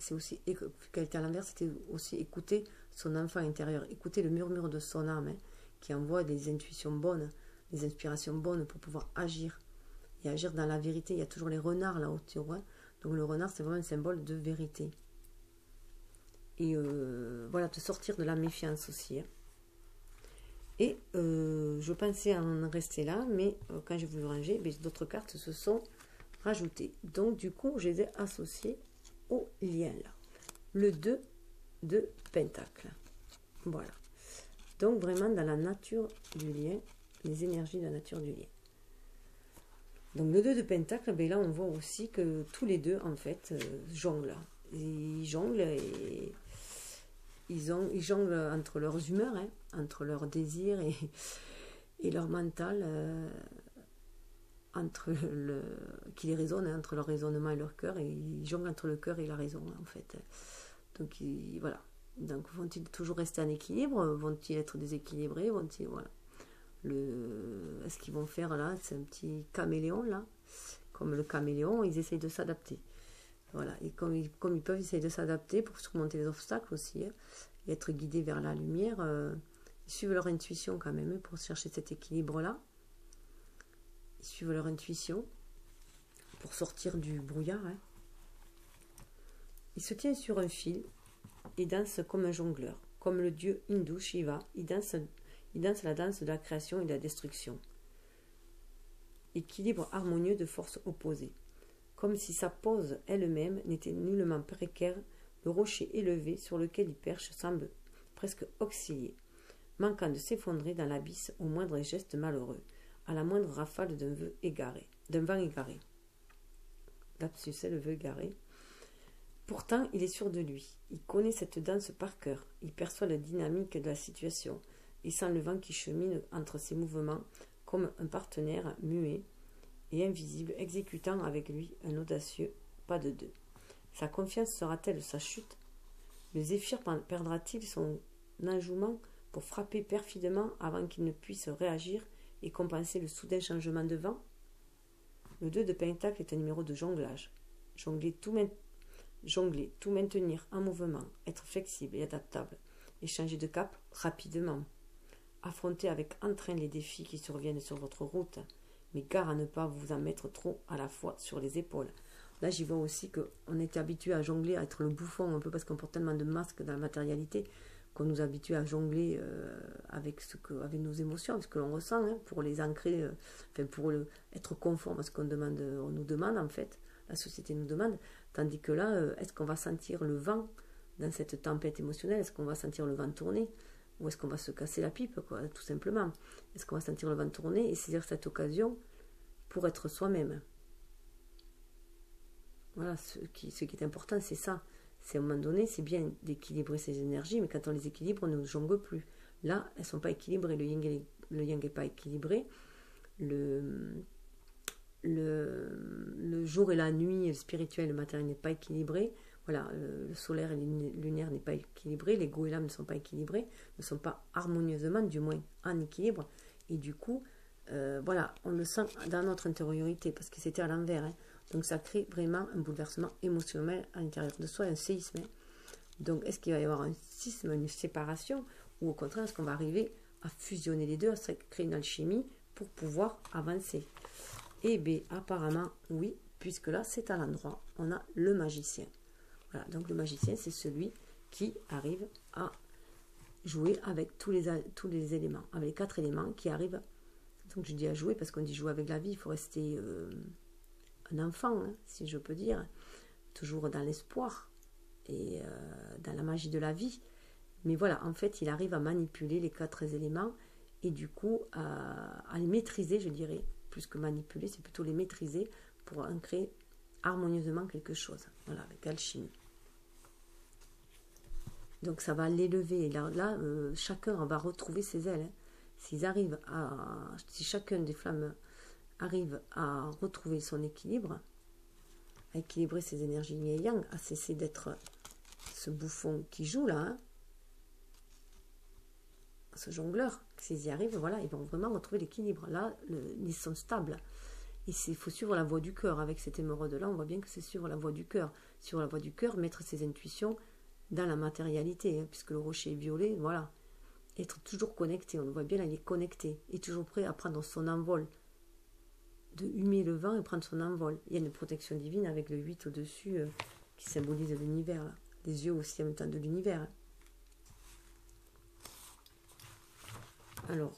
qu'elle était à l'envers, c'était aussi écouter son enfant intérieur, écouter le murmure de son âme, hein, qui envoie des intuitions bonnes, des inspirations bonnes pour pouvoir agir. Et agir dans la vérité. Il y a toujours les renards là autour. Hein. Donc le renard, c'est vraiment un symbole de vérité. Et voilà, de sortir de la méfiance aussi. Hein. Et je pensais en rester là, mais quand j'ai voulu ranger, d'autres cartes se sont rajoutées. Donc du coup, je les ai associées au lien là. Le 2 de Pentacle. Voilà. Donc vraiment dans la nature du lien, les énergies de la nature du lien. Donc le 2 de Pentacle, là on voit aussi que tous les deux en fait jonglent. Ils jonglent et ils jonglent entre leurs humeurs, hein, entre leurs désirs et leur mental, qui les résonne, hein, entre leur raisonnement et leur cœur, et ils jonglent entre le cœur et la raison en fait. Donc voilà. Donc vont-ils toujours rester en équilibre? Vont-ils être déséquilibrés? Vont-ils, voilà. Ce qu'ils vont faire là, c'est un petit caméléon là, comme le caméléon, ils essayent de s'adapter. Voilà, et comme ils peuvent essayer de s'adapter pour surmonter les obstacles aussi, hein, et être guidés vers la lumière, ils suivent leur intuition quand même, hein, pour chercher cet équilibre là. Ils suivent leur intuition pour sortir du brouillard. Hein. Ils se tiennent sur un fil et dansent comme un jongleur, comme le dieu hindou Shiva. Il danse la danse de la création et de la destruction. Équilibre harmonieux de forces opposées. Comme si sa pose elle-même n'était nullement précaire, le rocher élevé sur lequel il perche semble presque osciller, manquant de s'effondrer dans l'abysse au moindre geste malheureux, à la moindre rafale d'un vent égaré. Lapsus, c'est le vœu égaré. Pourtant, il est sûr de lui. Il connaît cette danse par cœur. Il perçoit la dynamique de la situation. Il sent le vent qui chemine entre ses mouvements comme un partenaire muet et invisible exécutant avec lui un audacieux pas de deux. Sa confiance sera-t-elle sa chute? Le zéphyr perdra-t-il son enjouement pour frapper perfidement avant qu'il ne puisse réagir et compenser le soudain changement de vent? Le 2 de Pentacle est un numéro de jonglage. Jongler, tout maintenir en mouvement, être flexible et adaptable, et changer de cap rapidement. Affrontez avec entrain les défis qui surviennent sur votre route, mais gare à ne pas vous en mettre trop à la fois sur les épaules. Là, j'y vois aussi qu'on était habitué à jongler, à être le bouffon un peu parce qu'on porte tellement de masques dans la matérialité qu'on nous habitue à jongler avec nos émotions, avec ce que l'on ressent, hein, pour les ancrer, être conforme à ce qu'on nous demande en fait, la société nous demande. Tandis que là, est-ce qu'on va sentir le vent dans cette tempête émotionnelle? Est-ce qu'on va sentir le vent tourner? Ou est-ce qu'on va se casser la pipe, quoi, tout simplement? Est-ce qu'on va sentir le vent tourner et saisir cette occasion pour être soi-même? Voilà, ce qui est important, c'est ça. C'est à un moment donné, c'est bien d'équilibrer ses énergies, mais quand on les équilibre, on ne jongle plus. Là, elles ne sont pas équilibrées. Le yang n'est pas équilibré. Le jour et la nuit, le spirituel, le matériel n'est pas équilibré. Voilà, le solaire et le lunaire n'est pas équilibré. L'ego et l'âme ne sont pas équilibrés, ne sont pas harmonieusement, du moins en équilibre. Et du coup, voilà, on le sent dans notre intériorité, parce que c'était à l'envers. Hein. Donc ça crée vraiment un bouleversement émotionnel à l'intérieur de soi, un séisme. Hein. Donc est-ce qu'il va y avoir un schisme, une séparation, ou au contraire, est-ce qu'on va arriver à fusionner les deux, à créer une alchimie pour pouvoir avancer? Eh bien, apparemment, oui, puisque là, c'est à l'endroit, on a le magicien. Voilà, donc le magicien, c'est celui qui arrive à jouer avec tous les éléments, avec les 4 éléments qui arrivent. Donc je dis à jouer, parce qu'on dit jouer avec la vie, il faut rester un enfant, hein, si je peux dire, toujours dans l'espoir et dans la magie de la vie. Mais voilà, en fait, il arrive à manipuler les 4 éléments et du coup, à les maîtriser, je dirais. Plus que manipuler, c'est plutôt les maîtriser pour en créer harmonieusement quelque chose. Voilà, avec alchimie. Donc ça va l'élever. Et là chacun va retrouver ses ailes. Hein. Si chacun des flammes arrive à retrouver son équilibre, à équilibrer ses énergies yin et yang, à cesser d'être ce bouffon qui joue là, hein, ce jongleur, s'ils y arrivent, voilà, ils vont vraiment retrouver l'équilibre. Là, ils sont stables. Et il faut suivre la voie du cœur. Avec cette émeraude-là, on voit bien que c'est suivre la voie du cœur. Suivre la voie du cœur, mettre ses intuitions dans la matérialité, hein, puisque le rocher est violet, voilà. Être toujours connecté, on le voit bien, là, il est connecté. Et toujours prêt à prendre son envol. De humer le vent et prendre son envol. Il y a une protection divine avec le 8 au-dessus qui symbolise l'univers. Les yeux aussi en même temps de l'univers. Hein. Alors,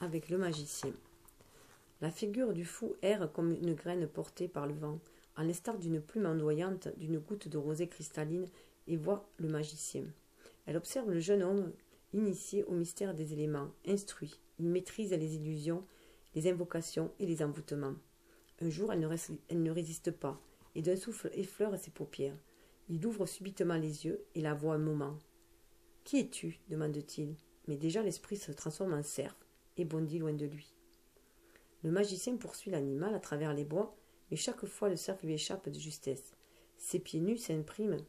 avec le magicien. La figure du fou erre comme une graine portée par le vent, à l'instar d'une plume ondoyante, d'une goutte de rosée cristalline, et voit le magicien. Elle observe le jeune homme initié au mystère des éléments, instruit. Il maîtrise les illusions, les invocations et les envoûtements. Un jour, elle ne résiste pas, et d'un souffle effleure ses paupières. Il ouvre subitement les yeux et la voit un moment. « Qui es-tu » demande-t-il, mais déjà l'esprit se transforme en cerf et bondit loin de lui. Le magicien poursuit l'animal à travers les bois, mais chaque fois le cerf lui échappe de justesse. Ses pieds nus s'impriment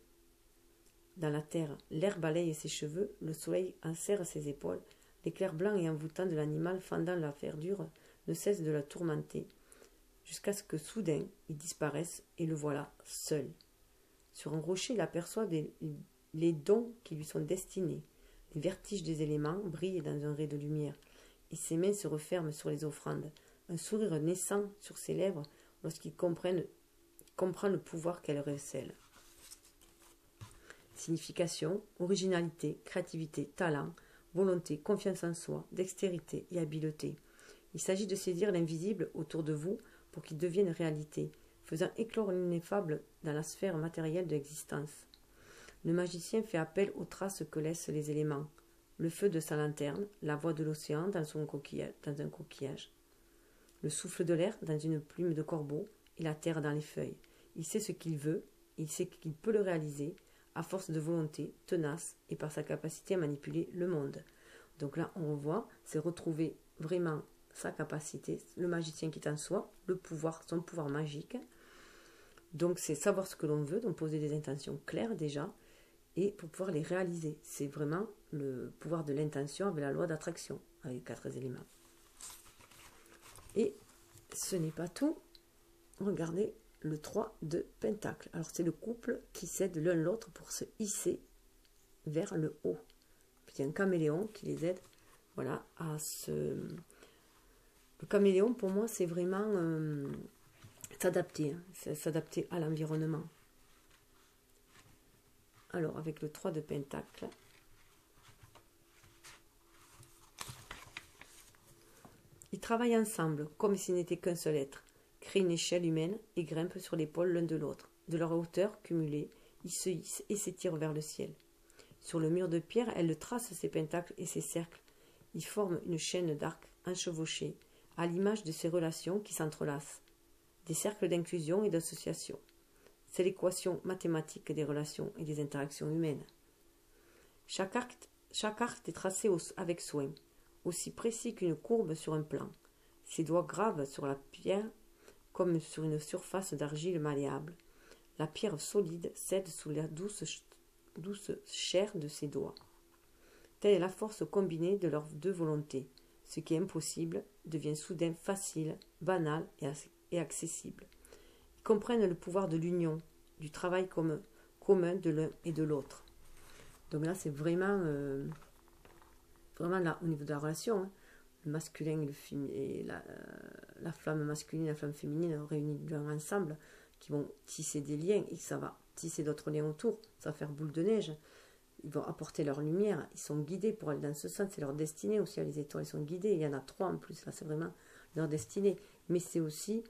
dans la terre, l'air balaye ses cheveux, le soleil enserre ses épaules, l'éclair blanc et envoûtant de l'animal fendant la verdure ne cesse de la tourmenter, jusqu'à ce que soudain il disparaisse et le voilà seul. Sur un rocher, il aperçoit les dons qui lui sont destinés. Les vertiges des éléments brillent dans un ray de lumière, et ses mains se referment sur les offrandes, un sourire naissant sur ses lèvres lorsqu'il comprend le pouvoir qu'elle recèle. Signification, originalité, créativité, talent, volonté, confiance en soi, dextérité et habileté. Il s'agit de saisir l'invisible autour de vous pour qu'il devienne réalité, faisant éclore l'ineffable dans la sphère matérielle de l'existence. Le magicien fait appel aux traces que laissent les éléments, le feu de sa lanterne, la voix de l'océan dans un coquillage. le souffle de l'air dans une plume de corbeau et la terre dans les feuilles. Il sait ce qu'il veut, il sait qu'il peut le réaliser à force de volonté tenace et par sa capacité à manipuler le monde. Donc là, on voit, c'est retrouver vraiment sa capacité, le magicien qui est en soi, le pouvoir, son pouvoir magique. Donc c'est savoir ce que l'on veut, donc poser des intentions claires déjà, et pour pouvoir les réaliser. C'est vraiment le pouvoir de l'intention avec la loi d'attraction, avec les 4 éléments. Et ce n'est pas tout. Regardez le 3 de Pentacle. Alors c'est le couple qui s'aide l'un l'autre pour se hisser vers le haut. Puis il y a un caméléon qui les aide, voilà, à se... Le caméléon, pour moi, c'est vraiment s'adapter, hein, s'adapter à l'environnement. Alors, avec le 3 de Pentacle, ils travaillent ensemble, comme s'ils n'étaient qu'un seul être, créent une échelle humaine et grimpent sur l'épaule l'un de l'autre. De leur hauteur cumulée, ils se hissent et s'étirent vers le ciel. Sur le mur de pierre, elle trace ses pentacles et ses cercles. Ils forment une chaîne d'arcs enchevauchés, à l'image de ces relations qui s'entrelacent, des cercles d'inclusion et d'association. C'est l'équation mathématique des relations et des interactions humaines. Chaque arc est tracé avec soin, aussi précis qu'une courbe sur un plan. Ses doigts gravent sur la pierre comme sur une surface d'argile malléable. La pierre solide cède sous la douce chair de ses doigts. Telle est la force combinée de leurs deux volontés. Ce qui est impossible devient soudain facile, banal et accessible. Ils comprennent le pouvoir de l'union, du travail commun de l'un et de l'autre. Donc là, c'est vraiment là, au niveau de la relation, hein, le masculin et la flamme masculine et la flamme féminine réunis ensemble, qui vont tisser des liens et ça va tisser d'autres liens autour, ça va faire boule de neige. Ils vont apporter leur lumière, ils sont guidés pour aller dans ce sens, c'est leur destinée aussi, les étoiles sont guidées, il y en a 3 en plus, là c'est vraiment leur destinée, mais c'est aussi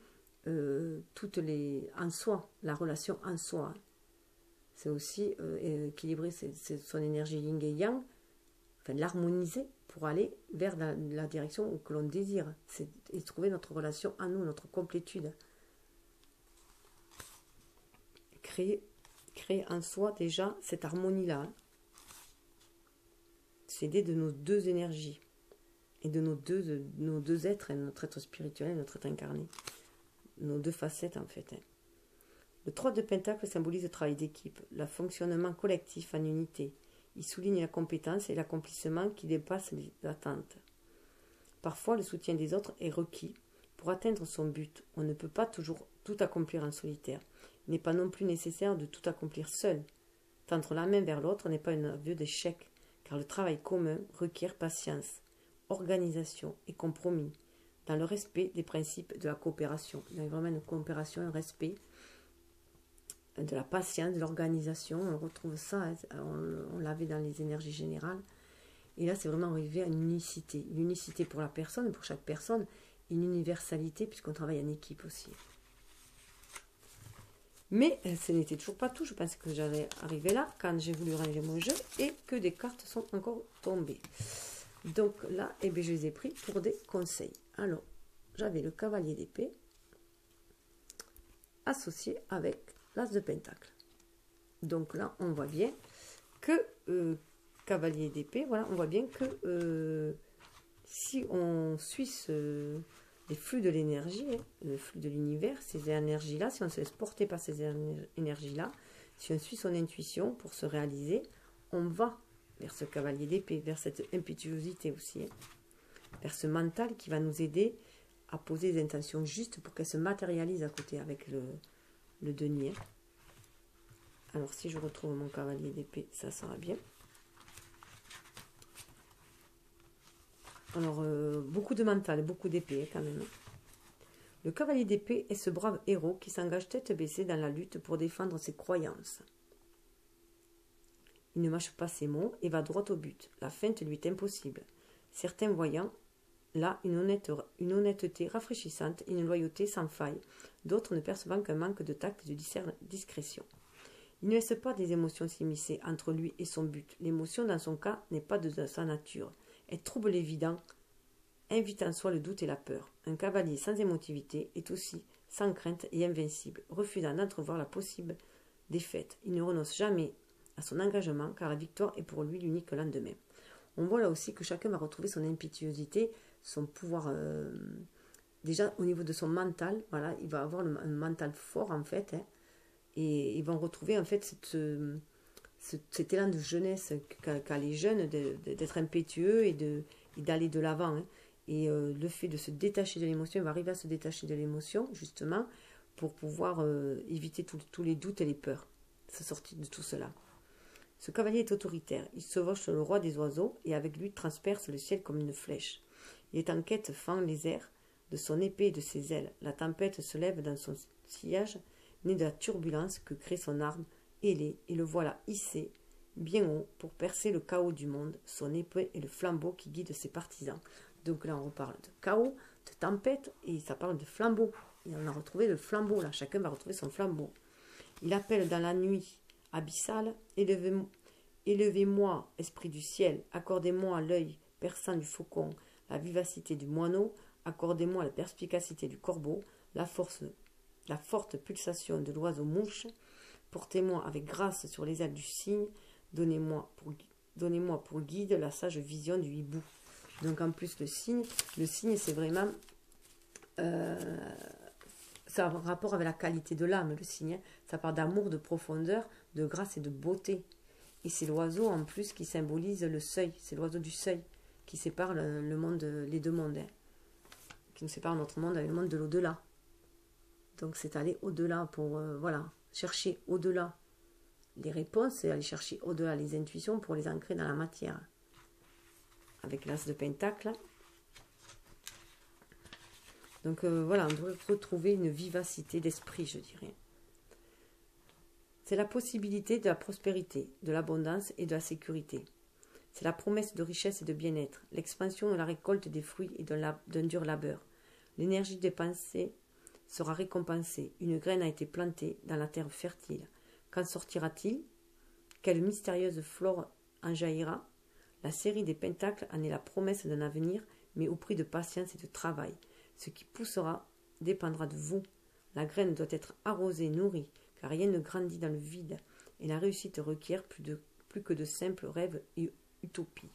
toutes les en soi, la relation en soi, c'est aussi équilibrer son énergie yin et yang, enfin l'harmoniser pour aller vers la direction que l'on désire, et trouver notre relation à nous, notre complétude, créer en soi déjà cette harmonie-là, hein. S'aider de nos deux énergies et de nos deux êtres, notre être spirituel et notre être incarné, nos deux facettes en fait. Le 3 de Pentacle symbolise le travail d'équipe, le fonctionnement collectif en unité. Il souligne la compétence et l'accomplissement qui dépassent les attentes. Parfois, le soutien des autres est requis pour atteindre son but. On ne peut pas toujours tout accomplir en solitaire. Il n'est pas non plus nécessaire de tout accomplir seul. Tendre la main vers l'autre n'est pas un aveu d'échec, car le travail commun requiert patience, organisation et compromis, dans le respect des principes de la coopération. Il y a vraiment une coopération, un respect de la patience, de l'organisation. On retrouve ça, on l'avait dans les énergies générales. Et là, c'est vraiment arrivé à une unicité. Une unicité pour la personne, pour chaque personne, et une universalité, puisqu'on travaille en équipe aussi. Mais ce n'était toujours pas tout. Je pense que j'allais arriver là quand j'ai voulu ranger mon jeu et que des cartes sont encore tombées. Donc là, je les ai pris pour des conseils. Alors, j'avais le cavalier d'épée associé avec l'as de pentacle. Donc là, on voit bien que cavalier d'épée, voilà, on voit bien que si on suit les flux de l'énergie, hein, le flux de l'univers, ces énergies-là, si on se laisse porter par ces énergies-là, si on suit son intuition pour se réaliser, on va vers ce cavalier d'épée, vers cette impétuosité aussi, hein, vers ce mental qui va nous aider à poser des intentions justes pour qu'elles se matérialisent à côté avec le denier. Alors si je retrouve mon cavalier d'épée, ça sera bien. Alors, beaucoup de mental, beaucoup d'épée quand même. Le cavalier d'épée est ce brave héros qui s'engage tête baissée dans la lutte pour défendre ses croyances. Il ne mâche pas ses mots et va droit au but. La feinte lui est impossible. Certains voyant là une honnêteté rafraîchissante et une loyauté sans faille, d'autres ne percevant qu'un manque de tact et de discrétion. Il ne laisse pas des émotions s'immiscer entre lui et son but. L'émotion, dans son cas, n'est pas de sa nature. Elle trouble l'évident invite en soi le doute et la peur. Un cavalier sans émotivité est aussi sans crainte et invincible, refusant d'entrevoir la possible défaite. Il ne renonce jamais à son engagement, car la victoire est pour lui l'unique lendemain. On voit là aussi que chacun va retrouver son impétuosité, son pouvoir, déjà au niveau de son mental, voilà, il va avoir un mental fort en fait, hein, et ils vont retrouver en fait cet élan de jeunesse qu'a les jeunes, d'être impétueux et d'aller de l'avant. Hein. Et le fait de se détacher de l'émotion, il va arriver à se détacher de l'émotion, justement, pour pouvoir éviter tous les doutes et les peurs, se sortir de tout cela. Ce cavalier est autoritaire, il chevauche sur le roi des oiseaux et avec lui transperce le ciel comme une flèche. Il est en quête, fend les airs de son épée et de ses ailes. La tempête se lève dans son sillage, né de la turbulence que crée son arme ailée, et le voilà hissé bien haut pour percer le chaos du monde. Son épée est le flambeau qui guide ses partisans. Donc là on reparle de chaos, de tempête, et ça parle de flambeau. Et on a retrouvé le flambeau là, chacun va retrouver son flambeau. Il appelle dans la nuit abyssale, élevez-moi, esprit du ciel, accordez-moi l'œil perçant du faucon, la vivacité du moineau, accordez-moi la perspicacité du corbeau, la forte pulsation de l'oiseau mouche, portez-moi avec grâce sur les ailes du cygne, donnez-moi pour guide la sage vision du hibou. Donc en plus le cygne c'est vraiment ça a un rapport avec la qualité de l'âme, le cygne. Ça parle d'amour, de profondeur, de grâce et de beauté. Et c'est l'oiseau en plus qui symbolise le seuil. C'est l'oiseau du seuil qui sépare le monde, les deux mondes. Hein, qui nous sépare notre monde avec le monde de l'au-delà. Donc c'est aller au-delà pour voilà, chercher au-delà les réponses, c'est aller chercher au-delà les intuitions pour les ancrer dans la matière. Avec l'as de pentacle. Donc voilà, on doit retrouver une vivacité d'esprit, je dirais. C'est la possibilité de la prospérité, de l'abondance et de la sécurité. C'est la promesse de richesse et de bien-être, l'expansion de la récolte des fruits et d'un dur labeur. L'énergie dépensée sera récompensée. Une graine a été plantée dans la terre fertile. Qu'en sortira-t-il? Quelle mystérieuse flore en jaillira? La série des pentacles en est la promesse d'un avenir, mais au prix de patience et de travail. Ce qui poussera dépendra de vous. La graine doit être arrosée, nourrie, car rien ne grandit dans le vide, et la réussite requiert plus que de simples rêves et utopies.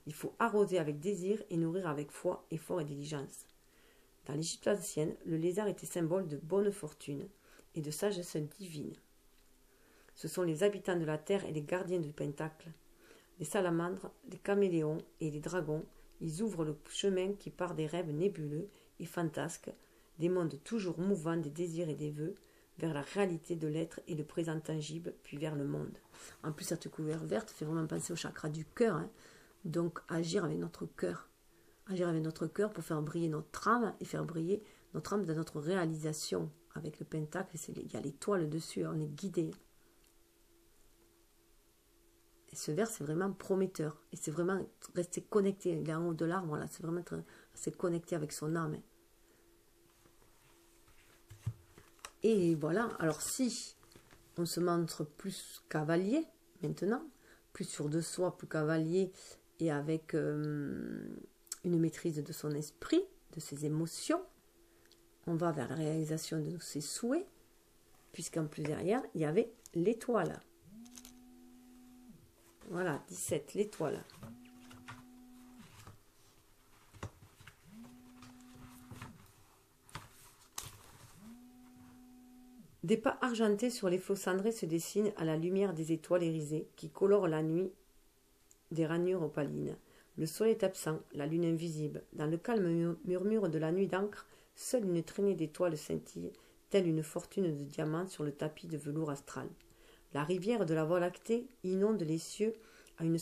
Il faut arroser avec désir et nourrir avec foi, effort et diligence. Dans l'Égypte ancienne, le lézard était symbole de bonne fortune et de sagesse divine. Ce sont les habitants de la terre et les gardiens du pentacle. Les salamandres, les caméléons et les dragons, ils ouvrent le chemin qui part des rêves nébuleux et fantasques, des mondes toujours mouvants des désirs et des vœux, vers la réalité de l'être et le présent tangible, puis vers le monde. En plus, cette couleur verte fait vraiment penser au chakra du cœur. Hein. Donc, agir avec notre cœur. Agir avec notre cœur pour faire briller notre âme et faire briller notre âme dans notre réalisation. Avec le pentacle, il y a l'étoile dessus, on est guidé. Et ce vert, c'est vraiment prometteur. Et c'est vraiment rester connecté. Il est en haut de l'arbre, là. C'est vraiment rester connecté avec son âme. Et voilà. Alors, si on se montre plus cavalier, maintenant, plus sûr de soi, plus cavalier, et avec une maîtrise de son esprit, de ses émotions, on va vers la réalisation de ses souhaits, puisqu'en plus derrière, il y avait l'étoile. Voilà, 17, l'étoile. Des pas argentés sur les flots cendrés se dessinent à la lumière des étoiles irisées qui colorent la nuit des ranures opalines. Le soleil est absent, la lune invisible. Dans le calme murmure de la nuit d'encre, seule une traînée d'étoiles scintille, telle une fortune de diamants sur le tapis de velours astral. La rivière de la Voie lactée inonde les cieux à une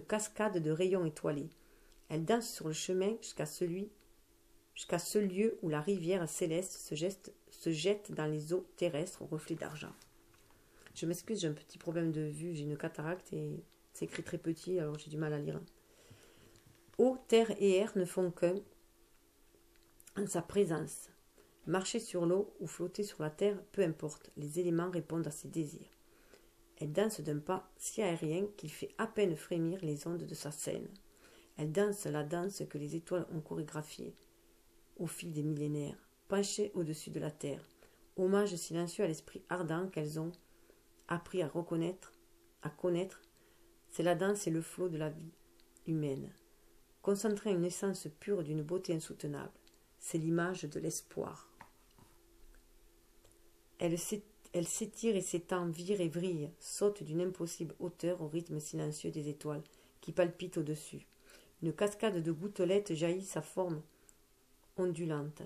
cascade de rayons étoilés. Elle danse sur le chemin jusqu'à ce lieu où la rivière céleste se jette dans les eaux terrestres au reflet d'argent. Je m'excuse, j'ai un petit problème de vue, j'ai une cataracte et c'est écrit très petit, alors j'ai du mal à lire. Eau, terre et air ne font qu'un en sa présence. Marcher sur l'eau ou flotter sur la terre, peu importe, les éléments répondent à ses désirs. Elle danse d'un pas si aérien qu'il fait à peine frémir les ondes de sa scène. Elle danse la danse que les étoiles ont chorégraphiée au fil des millénaires, penchées au-dessus de la terre. Hommage silencieux à l'esprit ardent qu'elles ont appris à connaître. C'est la danse et le flot de la vie humaine, concentrée à une essence pure d'une beauté insoutenable. C'est l'image de l'espoir. Elle s'étire et s'étend, vire et vrille, saute d'une impossible hauteur au rythme silencieux des étoiles qui palpitent au-dessus. Une cascade de gouttelettes jaillit sa forme ondulante.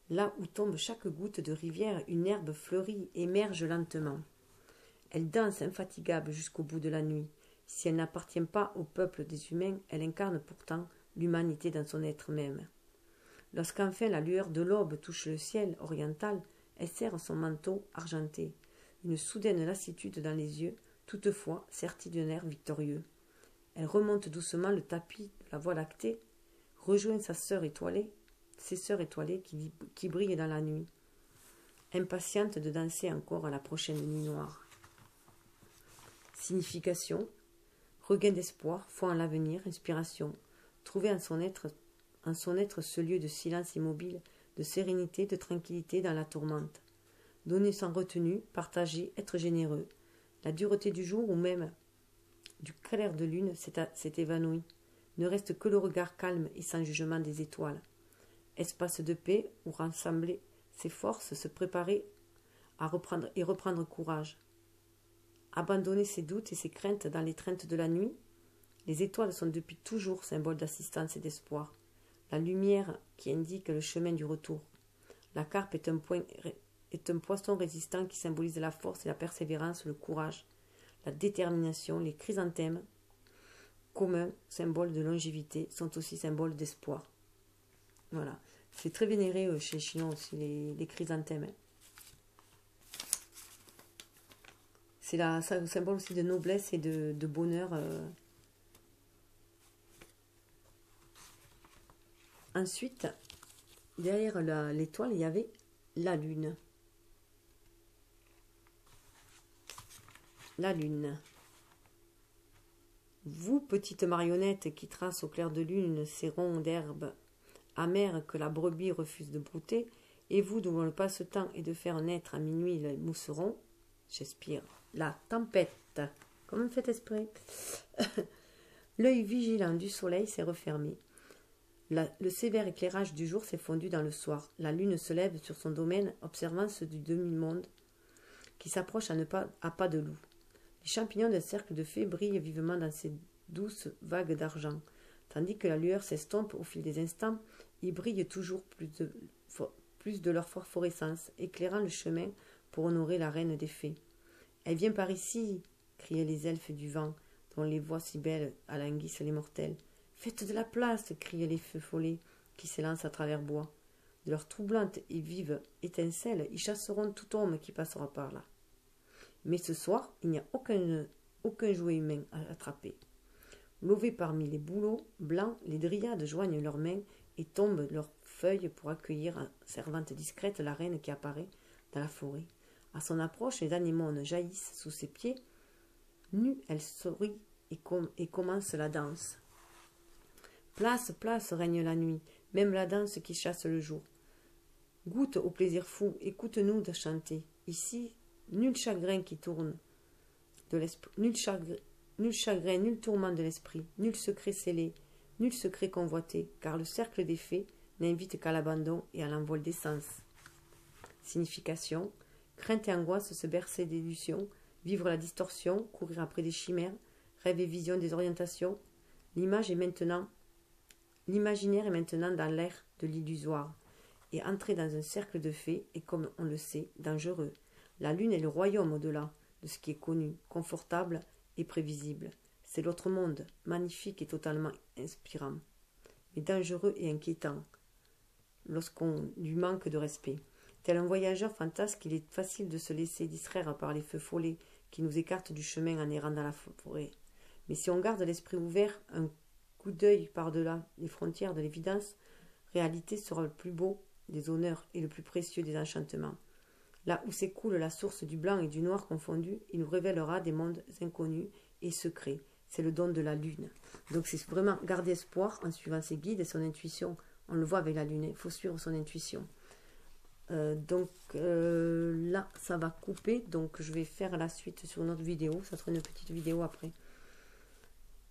Là où tombe chaque goutte de rivière, une herbe fleurie émerge lentement. Elle danse infatigable jusqu'au bout de la nuit. Si elle n'appartient pas au peuple des humains, elle incarne pourtant l'humanité dans son être même. Lorsqu'enfin la lueur de l'aube touche le ciel oriental, elle serre son manteau argenté, une soudaine lassitude dans les yeux, toutefois sertie d'un air victorieux. Elle remonte doucement le tapis de la voie lactée, rejoint ses sœurs étoilées qui brillent dans la nuit, impatiente de danser encore à la prochaine nuit noire. Signification, regain d'espoir, foi en l'avenir, inspiration, trouver en son être ce lieu de silence immobile, de sérénité, de tranquillité dans la tourmente. Donner sans retenue, partager, être généreux. La dureté du jour ou même du clair de lune s'est évanouie. Ne reste que le regard calme et sans jugement des étoiles. Espace de paix où rassembler ses forces, se préparer à reprendre courage. Abandonner ses doutes et ses craintes dans l'étreinte de la nuit. Les étoiles sont depuis toujours symboles d'assistance et d'espoir. La lumière qui indique le chemin du retour. La carpe est un poisson résistant qui symbolise la force et la persévérance, le courage, la détermination. Les chrysanthèmes, communs symboles de longévité, sont aussi symboles d'espoir. Voilà. C'est très vénéré chez les Chinois aussi, les chrysanthèmes. C'est le symbole aussi de noblesse et de bonheur. Ensuite, derrière l'étoile, il y avait la lune. La lune. Vous, petites marionnettes qui tracent au clair de lune ces ronds d'herbe amères que la brebis refuse de brouter, et vous dont le passe-temps est de faire naître à minuit les mousserons, Shakespeare, la tempête, comme fait esprit. L'œil vigilant du soleil s'est refermé. Le sévère éclairage du jour s'est fondu dans le soir. La lune se lève sur son domaine, observant ceux du demi-monde qui s'approchent à pas de loup. Les champignons d'un cercle de fées brillent vivement dans ces douces vagues d'argent. Tandis que la lueur s'estompe au fil des instants, ils brillent toujours plus de leur phosphorescence, éclairant le chemin pour honorer la reine des fées. « Elle vient par ici !» criaient les elfes du vent, dont les voix si belles alanguissent les mortels. « Faites de la place !» criaient les feux follets qui s'élancent à travers bois. De leurs troublantes et vives étincelles, ils chasseront tout homme qui passera par là. Mais ce soir, il n'y a aucun jouet humain à attraper. Lovés parmi les bouleaux blancs, les dryades joignent leurs mains et tombent leurs feuilles pour accueillir, servante discrète, la reine qui apparaît dans la forêt. À son approche, les anémones jaillissent sous ses pieds. Nue, elle sourit et commence la danse. Place, place, règne la nuit, même la danse qui chasse le jour. Goûte au plaisir fou, écoute-nous de chanter. Ici, nul chagrin qui tourne de l'esprit, nul chagrin, nul tourment de l'esprit, nul secret scellé, nul secret convoité, car le cercle des fées n'invite qu'à l'abandon et à l'envol des sens. Signification, crainte et angoisse se bercer d'illusions, vivre la distorsion, courir après des chimères, rêve et vision des orientations. L'imaginaire est maintenant dans l'air de l'illusoire, et entrer dans un cercle de fées est, comme on le sait, dangereux. La lune est le royaume au-delà de ce qui est connu, confortable et prévisible. C'est l'autre monde, magnifique et totalement inspirant, mais dangereux et inquiétant lorsqu'on lui manque de respect. Tel un voyageur fantasque, il est facile de se laisser distraire par les feux follets qui nous écartent du chemin en errant dans la forêt. Mais si on garde l'esprit ouvert, un coup d'œil par-delà les frontières de l'évidence, réalité sera le plus beau des honneurs et le plus précieux des enchantements. Là où s'écoule la source du blanc et du noir confondus, il nous révélera des mondes inconnus et secrets. c'est le don de la lune. Donc c'est vraiment garder espoir en suivant ses guides et son intuition. On le voit avec la lune, il faut suivre son intuition. Là, ça va couper, donc je vais faire la suite sur une autre vidéo. Ça sera une petite vidéo après.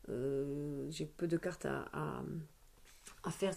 J'ai peu de cartes à faire.